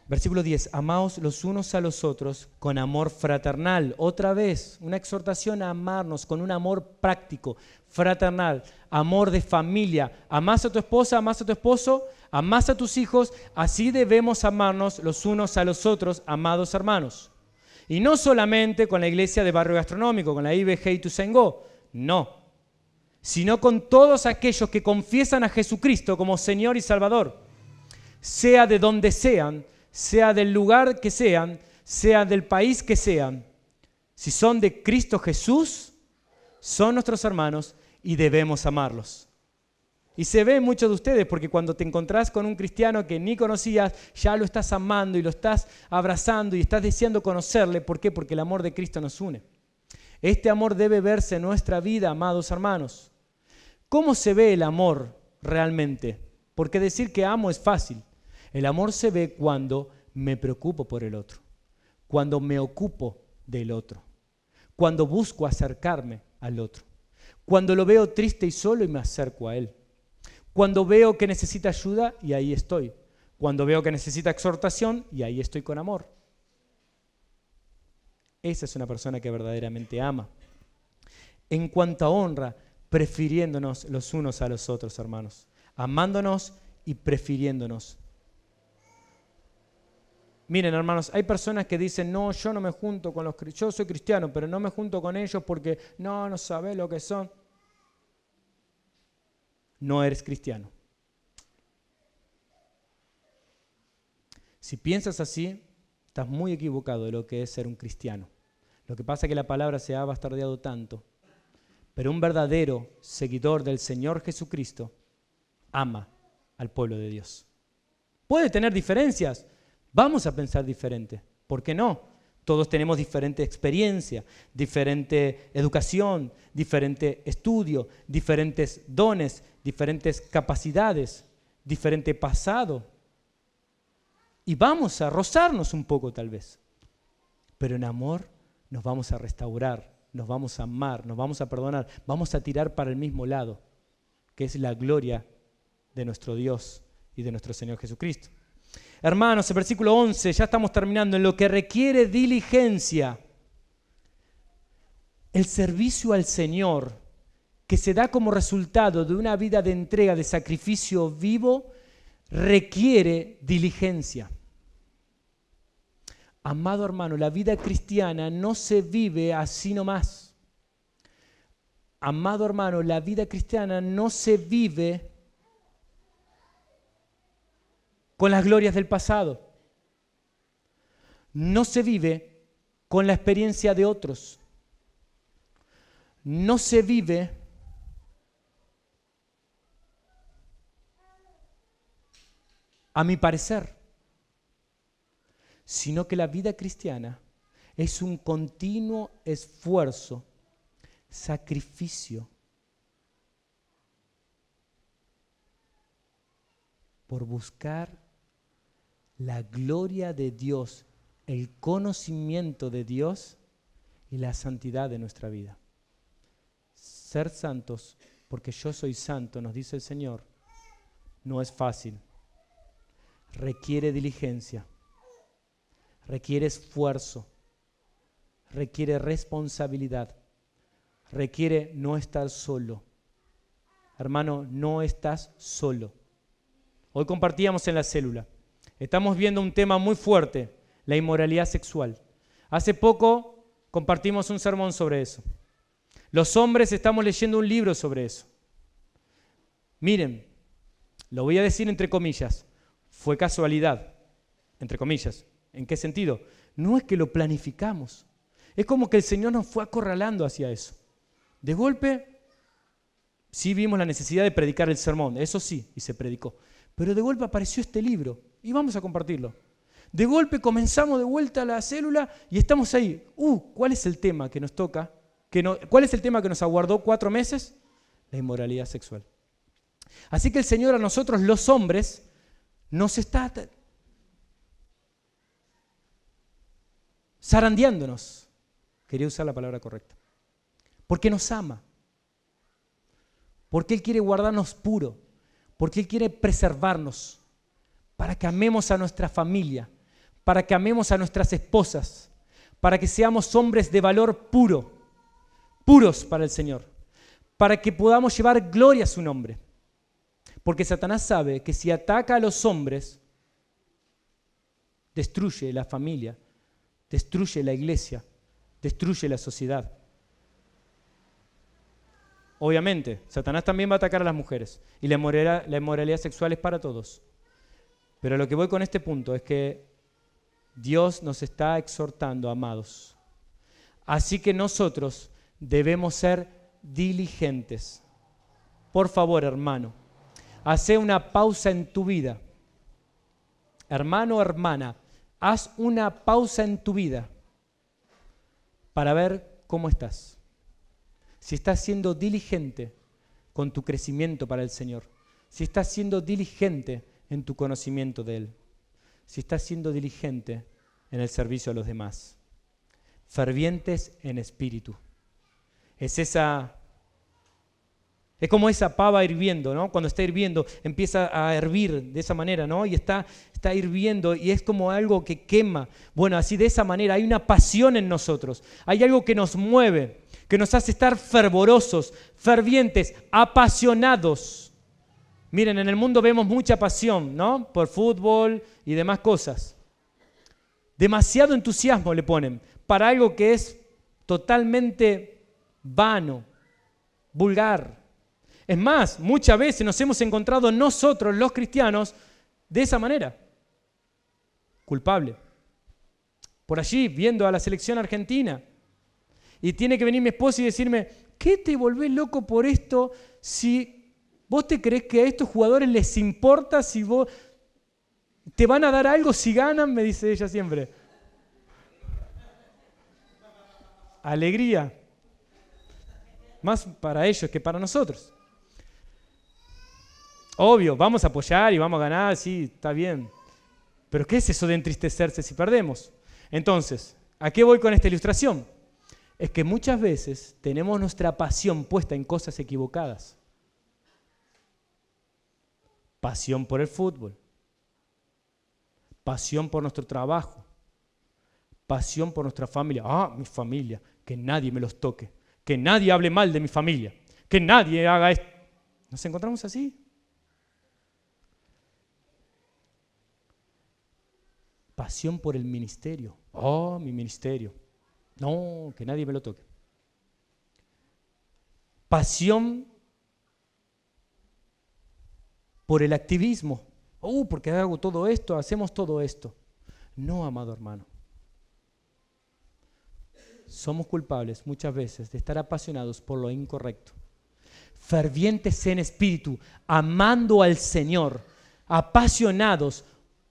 Versículo 10, amaos los unos a los otros con amor fraternal. Otra vez, una exhortación a amarnos con un amor práctico, fraternal, amor de familia. Amás a tu esposa, amás a tu esposo, amás a tus hijos. Así debemos amarnos los unos a los otros, amados hermanos. Y no solamente con la iglesia de barrio gastronómico, con la IBG y Ituzaingó, no, sino con todos aquellos que confiesan a Jesucristo como Señor y Salvador, sea de donde sean, sea del lugar que sean, sea del país que sean. Si son de Cristo Jesús, son nuestros hermanos y debemos amarlos. Y se ve en muchos de ustedes, porque cuando te encontrás con un cristiano que ni conocías, ya lo estás amando y lo estás abrazando y estás deseando conocerle. ¿Por qué? Porque el amor de Cristo nos une. Este amor debe verse en nuestra vida, amados hermanos. ¿Cómo se ve el amor realmente? Porque decir que amo es fácil. El amor se ve cuando me preocupo por el otro, cuando me ocupo del otro, cuando busco acercarme al otro, cuando lo veo triste y solo y me acerco a él, cuando veo que necesita ayuda y ahí estoy, cuando veo que necesita exhortación y ahí estoy con amor. Esa es una persona que verdaderamente ama. En cuanto a honra, prefiriéndonos los unos a los otros, hermanos, amándonos y prefiriéndonos. Miren, hermanos, hay personas que dicen, no, yo no me junto con los cristianos, yo soy cristiano, pero no me junto con ellos porque no sabés lo que son. No eres cristiano. Si piensas así, estás muy equivocado de lo que es ser un cristiano. Lo que pasa es que la palabra se ha bastardeado tanto, pero un verdadero seguidor del Señor Jesucristo ama al pueblo de Dios. Puede tener diferencias. Vamos a pensar diferente. ¿Por qué no? Todos tenemos diferente experiencia, diferente educación, diferente estudio, diferentes dones, diferentes capacidades, diferente pasado. Y vamos a rozarnos un poco tal vez. Pero en amor nos vamos a restaurar, nos vamos a amar, nos vamos a perdonar, vamos a tirar para el mismo lado, que es la gloria de nuestro Dios y de nuestro Señor Jesucristo. Hermanos, el versículo 11, ya estamos terminando, en lo que requiere diligencia. El servicio al Señor, que se da como resultado de una vida de entrega, de sacrificio vivo, requiere diligencia. Amado hermano, la vida cristiana no se vive así nomás. Amado hermano, la vida cristiana no se vive con las glorias del pasado. No se vive con la experiencia de otros. No se vive a mi parecer, sino que la vida cristiana es un continuo esfuerzo, sacrificio por buscar la gloria de Dios, el conocimiento de Dios y la santidad de nuestra vida. Ser santos, porque yo soy santo, nos dice el Señor, no es fácil. Requiere diligencia, requiere esfuerzo, requiere responsabilidad, requiere no estar solo. Hermano, no estás solo. Hoy compartíamos en la célula. Estamos viendo un tema muy fuerte, la inmoralidad sexual. Hace poco compartimos un sermón sobre eso. Los hombres estamos leyendo un libro sobre eso. Miren, lo voy a decir entre comillas, fue casualidad, entre comillas. ¿En qué sentido? No es que lo planificamos. Es como que el Señor nos fue acorralando hacia eso. De golpe, sí vimos la necesidad de predicar el sermón, eso sí, y se predicó. Pero de golpe apareció este libro y vamos a compartirlo. De golpe comenzamos de vuelta la célula y estamos ahí. ¿Cuál es el tema que nos toca? ¿Cuál es el tema que nos aguardó 4 meses? La inmoralidad sexual. Así que el Señor a nosotros los hombres nos está zarandeándonos. Quería usar la palabra correcta. Porque nos ama. Porque Él quiere guardarnos puro, porque Él quiere preservarnos, para que amemos a nuestra familia, para que amemos a nuestras esposas, para que seamos hombres de valor puro, puros para el Señor, para que podamos llevar gloria a su nombre. Porque Satanás sabe que si ataca a los hombres, destruye la familia, destruye la iglesia, destruye la sociedad. Obviamente, Satanás también va a atacar a las mujeres y la inmoralidad sexual es para todos. Pero lo que voy con este punto es que Dios nos está exhortando, amados. Así que nosotros debemos ser diligentes. Por favor, hermano, hace una pausa en tu vida. Hermano o hermana, haz una pausa en tu vida para ver cómo estás. Si estás siendo diligente con tu crecimiento para el Señor. Si estás siendo diligente en tu conocimiento de Él. Si estás siendo diligente en el servicio a los demás. Fervientes en espíritu. Es como esa pava hirviendo, ¿no? Cuando está hirviendo, empieza a hervir de esa manera, ¿no? Y está hirviendo y es como algo que quema. Bueno, así de esa manera hay una pasión en nosotros. Hay algo que nos mueve, que nos hace estar fervorosos, fervientes, apasionados. Miren, en el mundo vemos mucha pasión, ¿no? Por fútbol y demás cosas. Demasiado entusiasmo le ponen para algo que es totalmente vano, vulgar. Es más, muchas veces nos hemos encontrado nosotros, los cristianos, de esa manera. Culpable. Por allí, viendo a la selección argentina. Y tiene que venir mi esposa y decirme, ¿qué te volvés loco por esto si vos te crees que a estos jugadores les importa si vos te van a dar algo si ganan? Me dice ella siempre. Alegría. Más para ellos que para nosotros. Obvio, vamos a apoyar y vamos a ganar, sí, está bien. Pero ¿qué es eso de entristecerse si perdemos? Entonces, ¿a qué voy con esta ilustración? Es que muchas veces tenemos nuestra pasión puesta en cosas equivocadas. Pasión por el fútbol. Pasión por nuestro trabajo. Pasión por nuestra familia. Ah, mi familia, que nadie me los toque. Que nadie hable mal de mi familia. Que nadie haga esto. ¿Nos encontramos así? Pasión por el ministerio. Oh, mi ministerio. No, que nadie me lo toque. Pasión por el activismo. Porque hago todo esto, hacemos todo esto. No, amado hermano. Somos culpables muchas veces de estar apasionados por lo incorrecto. Fervientes en espíritu, amando al Señor, apasionados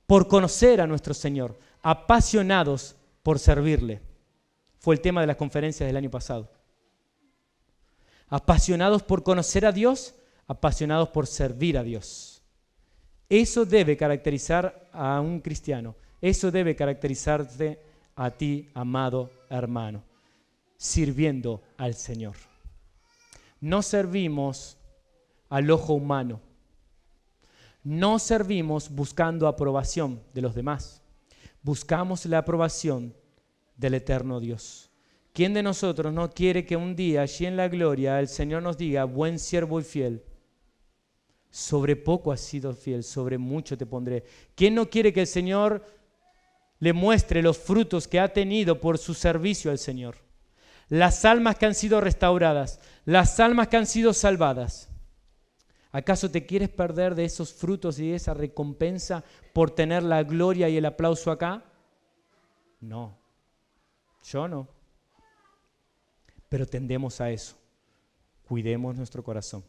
por conocer a nuestro Señor, apasionados por servirle. Fue el tema de las conferencias del año pasado. Apasionados por conocer a Dios, apasionados por servir a Dios. Eso debe caracterizar a un cristiano. Eso debe caracterizarte a ti, amado hermano, sirviendo al Señor. No servimos al ojo humano. No servimos buscando aprobación de los demás. Buscamos la aprobación del eterno Dios. ¿Quién de nosotros no quiere que un día allí en la gloria el Señor nos diga, buen siervo y fiel? Sobre poco has sido fiel, sobre mucho te pondré. ¿Quién no quiere que el Señor le muestre los frutos que ha tenido por su servicio al Señor? Las almas que han sido restauradas, las almas que han sido salvadas. ¿Acaso te quieres perder de esos frutos y de esa recompensa por tener la gloria y el aplauso acá? No, yo no. Pero tendemos a eso. Cuidemos nuestro corazón.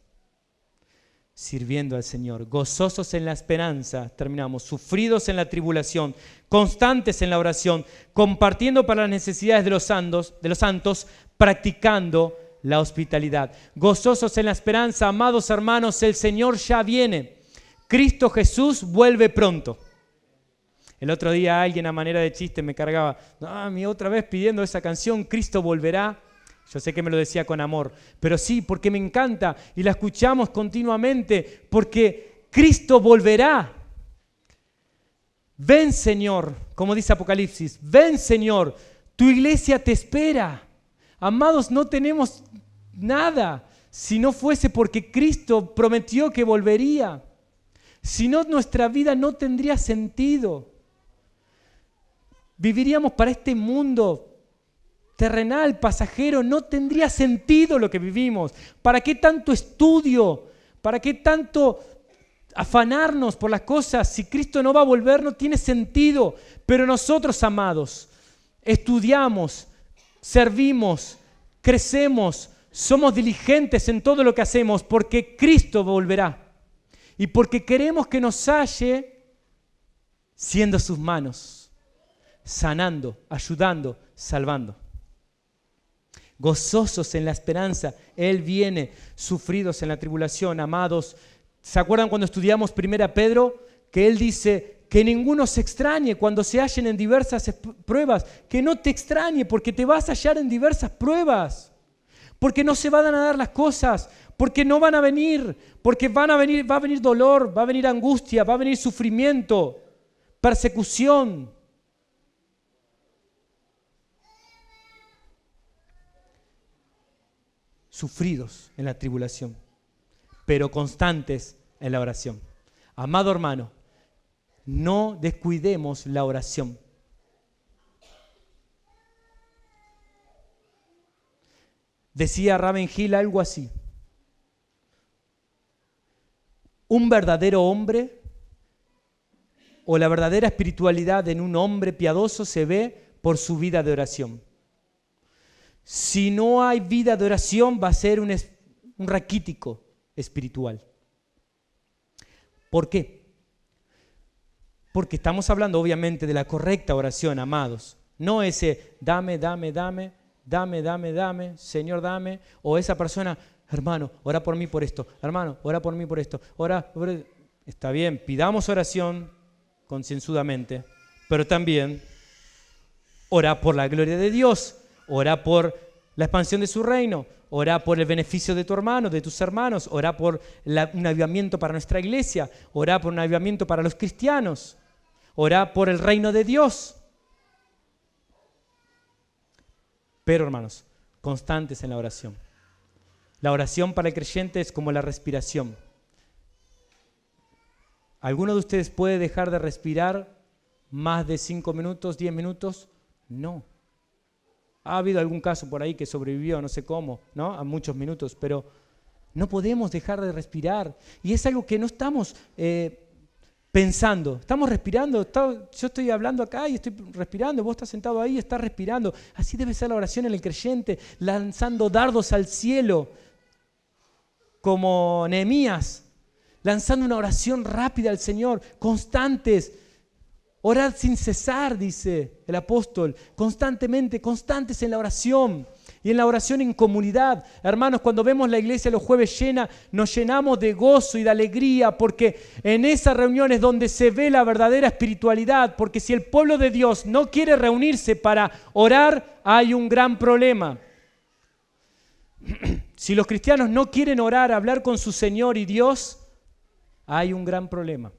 Sirviendo al Señor, gozosos en la esperanza, terminamos, sufridos en la tribulación, constantes en la oración, compartiendo para las necesidades de los santos, practicando la hospitalidad. Gozosos en la esperanza, amados hermanos, el Señor ya viene. Cristo Jesús vuelve pronto. El otro día alguien a manera de chiste me cargaba, mi otra vez pidiendo esa canción, Cristo volverá. Yo sé que me lo decía con amor, pero sí, porque me encanta y la escuchamos continuamente, porque Cristo volverá. Ven, Señor, como dice Apocalipsis, ven, Señor, tu iglesia te espera. Amados, no tenemos nada si no fuese porque Cristo prometió que volvería. Si no, nuestra vida no tendría sentido. Viviríamos para este mundo terrenal, pasajero, no tendría sentido lo que vivimos. ¿Para qué tanto estudio? ¿Para qué tanto afanarnos por las cosas? Si Cristo no va a volver, no tiene sentido. Pero nosotros, amados, estudiamos, servimos, crecemos, somos diligentes en todo lo que hacemos porque Cristo volverá y porque queremos que nos halle siendo sus manos, sanando, ayudando, salvando. Gozosos en la esperanza, Él viene, sufridos en la tribulación, amados. ¿Se acuerdan cuando estudiamos 1 Pedro? Que Él dice que ninguno se extrañe cuando se hallen en diversas pruebas, que no te extrañe porque te vas a hallar en diversas pruebas, porque no se van a dar las cosas, porque no van a venir, porque va a venir dolor, va a venir angustia, va a venir sufrimiento, persecución. Sufridos en la tribulación, pero constantes en la oración. Amado hermano, no descuidemos la oración. Decía Raven Hill algo así: un verdadero hombre o la verdadera espiritualidad en un hombre piadoso se ve por su vida de oración. Si no hay vida de oración, va a ser un raquítico espiritual. ¿Por qué? Porque estamos hablando obviamente de la correcta oración, amados. No ese dame, Señor, dame. O esa persona, hermano, ora por mí por esto. Hermano, ora por mí por esto. Está bien, pidamos oración concienzudamente, pero también ora por la gloria de Dios. Ora por la expansión de su reino, ora por el beneficio de tu hermano, de tus hermanos, ora por un avivamiento para nuestra iglesia, ora por un avivamiento para los cristianos, ora por el reino de Dios. Pero, hermanos, constantes en la oración. La oración para el creyente es como la respiración. ¿Alguno de ustedes puede dejar de respirar más de 5 minutos, 10 minutos? No. Ha habido algún caso por ahí que sobrevivió, no sé cómo, ¿no? A muchos minutos, pero no podemos dejar de respirar. Y es algo que no estamos pensando. Estamos respirando. Yo estoy hablando acá y estoy respirando. Vos estás sentado ahí y estás respirando. Así debe ser la oración en el creyente, lanzando dardos al cielo, como Nehemías, lanzando una oración rápida al Señor, constantes. Orad sin cesar, dice el apóstol, constantemente, constantes en la oración y en la oración en comunidad. Hermanos, cuando vemos la iglesia los jueves llena, nos llenamos de gozo y de alegría porque en esas reuniones donde se ve la verdadera espiritualidad, porque si el pueblo de Dios no quiere reunirse para orar, hay un gran problema. Si los cristianos no quieren orar, hablar con su Señor y Dios, hay un gran problema.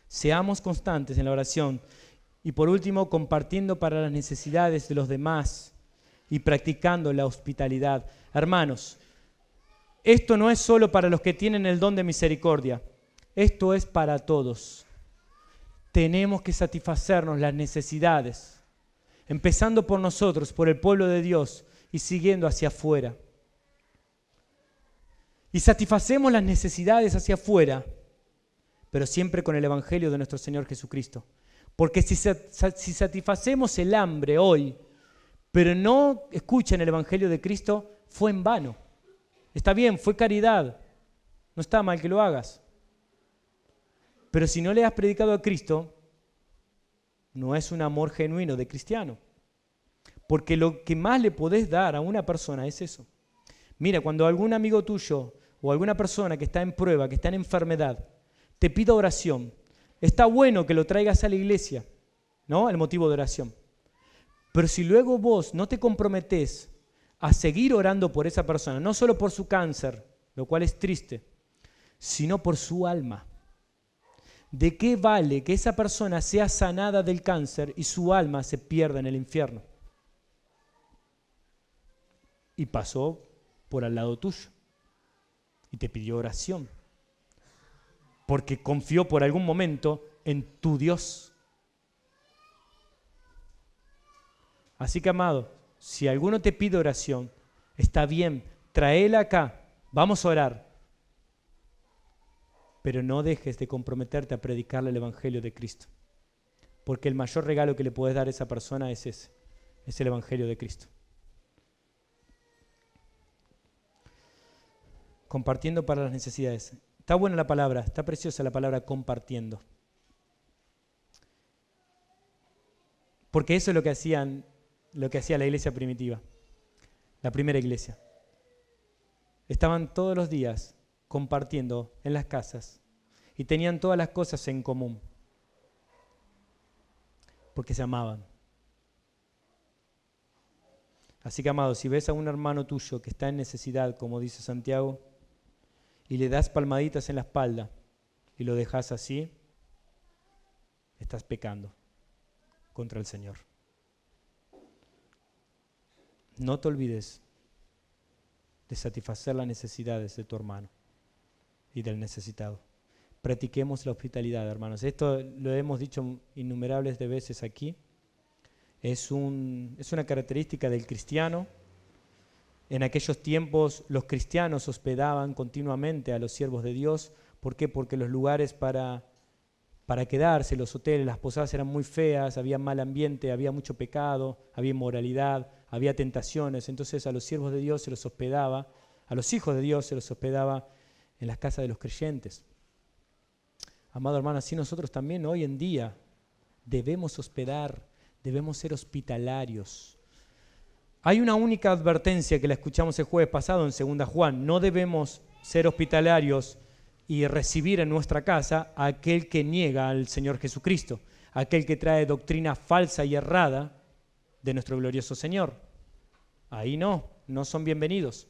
Seamos constantes en la oración y por último compartiendo para las necesidades de los demás y practicando la hospitalidad. Hermanos, esto no es solo para los que tienen el don de misericordia, esto es para todos. Tenemos que satisfacernos las necesidades, empezando por nosotros, por el pueblo de Dios y siguiendo hacia afuera. Y satisfacemos las necesidades hacia afuera, pero siempre con el Evangelio de nuestro Señor Jesucristo. Porque si satisfacemos el hambre hoy, pero no escuchan el Evangelio de Cristo, fue en vano. Está bien, fue caridad, no está mal que lo hagas. Pero si no le has predicado a Cristo, no es un amor genuino de cristiano. Porque lo que más le podés dar a una persona es eso. Mira, cuando algún amigo tuyo o alguna persona que está en prueba, que está en enfermedad, te pido oración, está bueno que lo traigas a la iglesia, ¿no? El motivo de oración. Pero si luego vos no te comprometés a seguir orando por esa persona, no solo por su cáncer, lo cual es triste, sino por su alma. ¿De qué vale que esa persona sea sanada del cáncer y su alma se pierda en el infierno? Y pasó por al lado tuyo y te pidió oración, porque confió por algún momento en tu Dios. Así que, amado, si alguno te pide oración, está bien, tráela acá, vamos a orar. Pero no dejes de comprometerte a predicarle el Evangelio de Cristo, porque el mayor regalo que le puedes dar a esa persona es ese, es el Evangelio de Cristo. Compartiendo para las necesidades. Está buena la palabra, está preciosa la palabra compartiendo. Porque eso es lo que hacía la iglesia primitiva, la primera iglesia. Estaban todos los días compartiendo en las casas y tenían todas las cosas en común, porque se amaban. Así que, amado, si ves a un hermano tuyo que está en necesidad, como dice Santiago, y le das palmaditas en la espalda y lo dejas así, estás pecando contra el Señor. No te olvides de satisfacer las necesidades de tu hermano y del necesitado. Practiquemos la hospitalidad, hermanos. Esto lo hemos dicho innumerables de veces aquí. Es una característica del cristiano. En aquellos tiempos los cristianos hospedaban continuamente a los siervos de Dios. ¿Por qué? Porque los lugares para quedarse, los hoteles, las posadas eran muy feas, había mal ambiente, había mucho pecado, había inmoralidad, había tentaciones. Entonces a los siervos de Dios se los hospedaba, a los hijos de Dios se los hospedaba en las casas de los creyentes. Amado hermano, así nosotros también hoy en día debemos hospedar, debemos ser hospitalarios. Hay una única advertencia que la escuchamos el jueves pasado en 2 Juan. No debemos ser hospitalarios y recibir en nuestra casa a aquel que niega al Señor Jesucristo, aquel que trae doctrina falsa y errada de nuestro glorioso Señor. Ahí no son bienvenidos.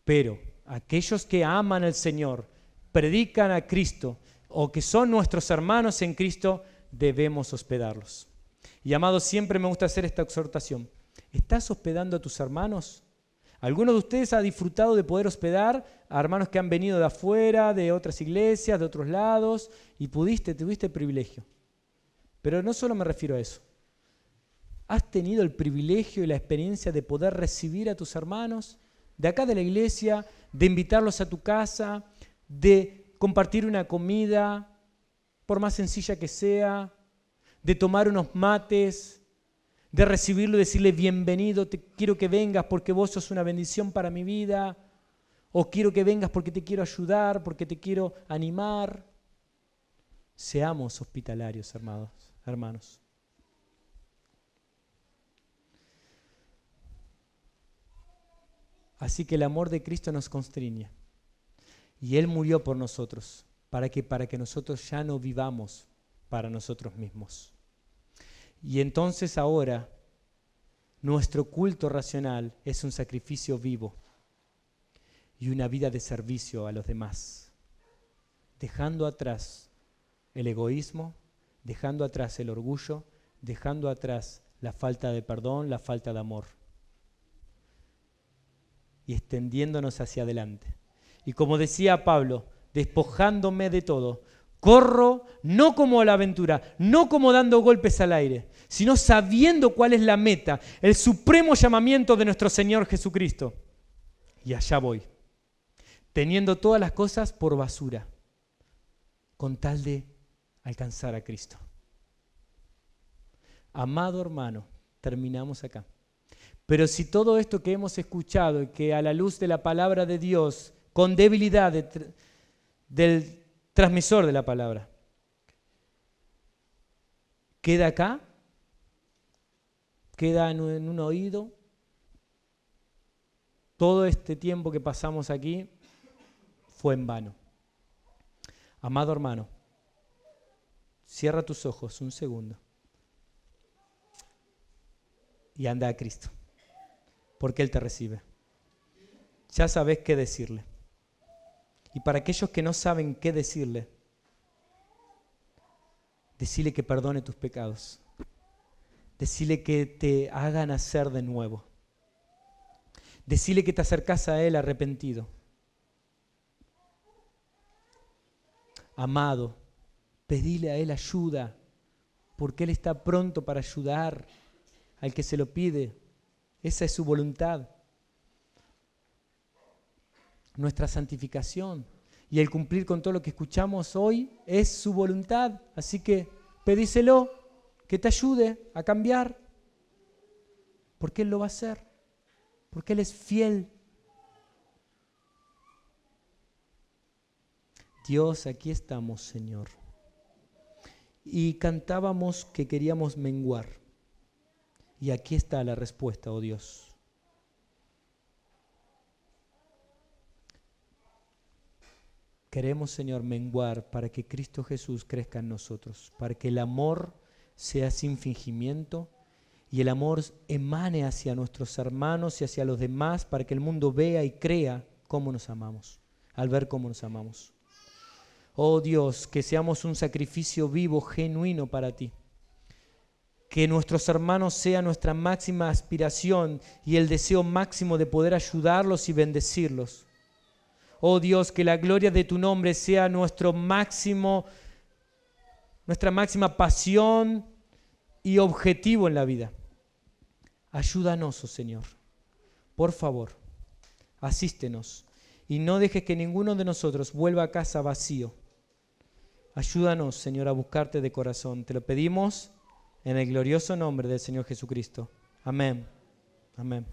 Pero aquellos que aman al Señor, predican a Cristo o que son nuestros hermanos en Cristo, debemos hospedarlos. Y amados, siempre me gusta hacer esta exhortación. ¿Estás hospedando a tus hermanos? ¿Alguno de ustedes ha disfrutado de poder hospedar a hermanos que han venido de afuera, de otras iglesias, de otros lados, y tuviste el privilegio? Pero no solo me refiero a eso. ¿Has tenido el privilegio y la experiencia de poder recibir a tus hermanos de acá de la iglesia, de invitarlos a tu casa, de compartir una comida, por más sencilla que sea, de tomar unos mates, de recibirlo y decirle bienvenido, quiero que vengas porque vos sos una bendición para mi vida, o quiero que vengas porque te quiero ayudar, porque te quiero animar? Seamos hospitalarios, hermanos. Así que el amor de Cristo nos constriñe. Y Él murió por nosotros. ¿Para qué? Para que nosotros ya no vivamos para nosotros mismos. Y entonces ahora nuestro culto racional es un sacrificio vivo y una vida de servicio a los demás, dejando atrás el egoísmo, dejando atrás el orgullo, dejando atrás la falta de perdón, la falta de amor, y extendiéndonos hacia adelante. Y como decía Pablo, despojándome de todo, corro no como a la aventura, no como dando golpes al aire, sino sabiendo cuál es la meta, el supremo llamamiento de nuestro Señor Jesucristo. Y allá voy, teniendo todas las cosas por basura, con tal de alcanzar a Cristo. Amado hermano, terminamos acá. Pero si todo esto que hemos escuchado y que a la luz de la palabra de Dios, con debilidad del transmisor de la palabra, queda acá, queda en un oído, todo este tiempo que pasamos aquí fue en vano. Amado hermano, cierra tus ojos un segundo y anda a Cristo. porque Él te recibe. Ya sabes qué decirle. Y para aquellos que no saben qué decirle, decile que perdone tus pecados. Decile que te haga nacer de nuevo. Decile que te acercás a Él arrepentido. Amado, pedile a Él ayuda, porque Él está pronto para ayudar al que se lo pide. Esa es su voluntad. Nuestra santificación y el cumplir con todo lo que escuchamos hoy es su voluntad. Así que pedíselo, que te ayude a cambiar, porque Él lo va a hacer, porque Él es fiel. Dios, aquí estamos, Señor. Y cantábamos que queríamos menguar. Y aquí está la respuesta, oh Dios. Queremos, Señor, menguar para que Cristo Jesús crezca en nosotros, para que el amor sea sin fingimiento y el amor emane hacia nuestros hermanos y hacia los demás, para que el mundo vea y crea cómo nos amamos, al ver cómo nos amamos. Oh Dios, que seamos un sacrificio vivo, genuino para ti. Que nuestros hermanos sean nuestra máxima aspiración y el deseo máximo de poder ayudarlos y bendecirlos. Oh Dios, que la gloria de tu nombre sea nuestra máxima pasión y objetivo en la vida. Ayúdanos, oh Señor. Por favor, asístenos y no dejes que ninguno de nosotros vuelva a casa vacío. Ayúdanos, Señor, a buscarte de corazón. Te lo pedimos en el glorioso nombre del Señor Jesucristo. Amén. Amén.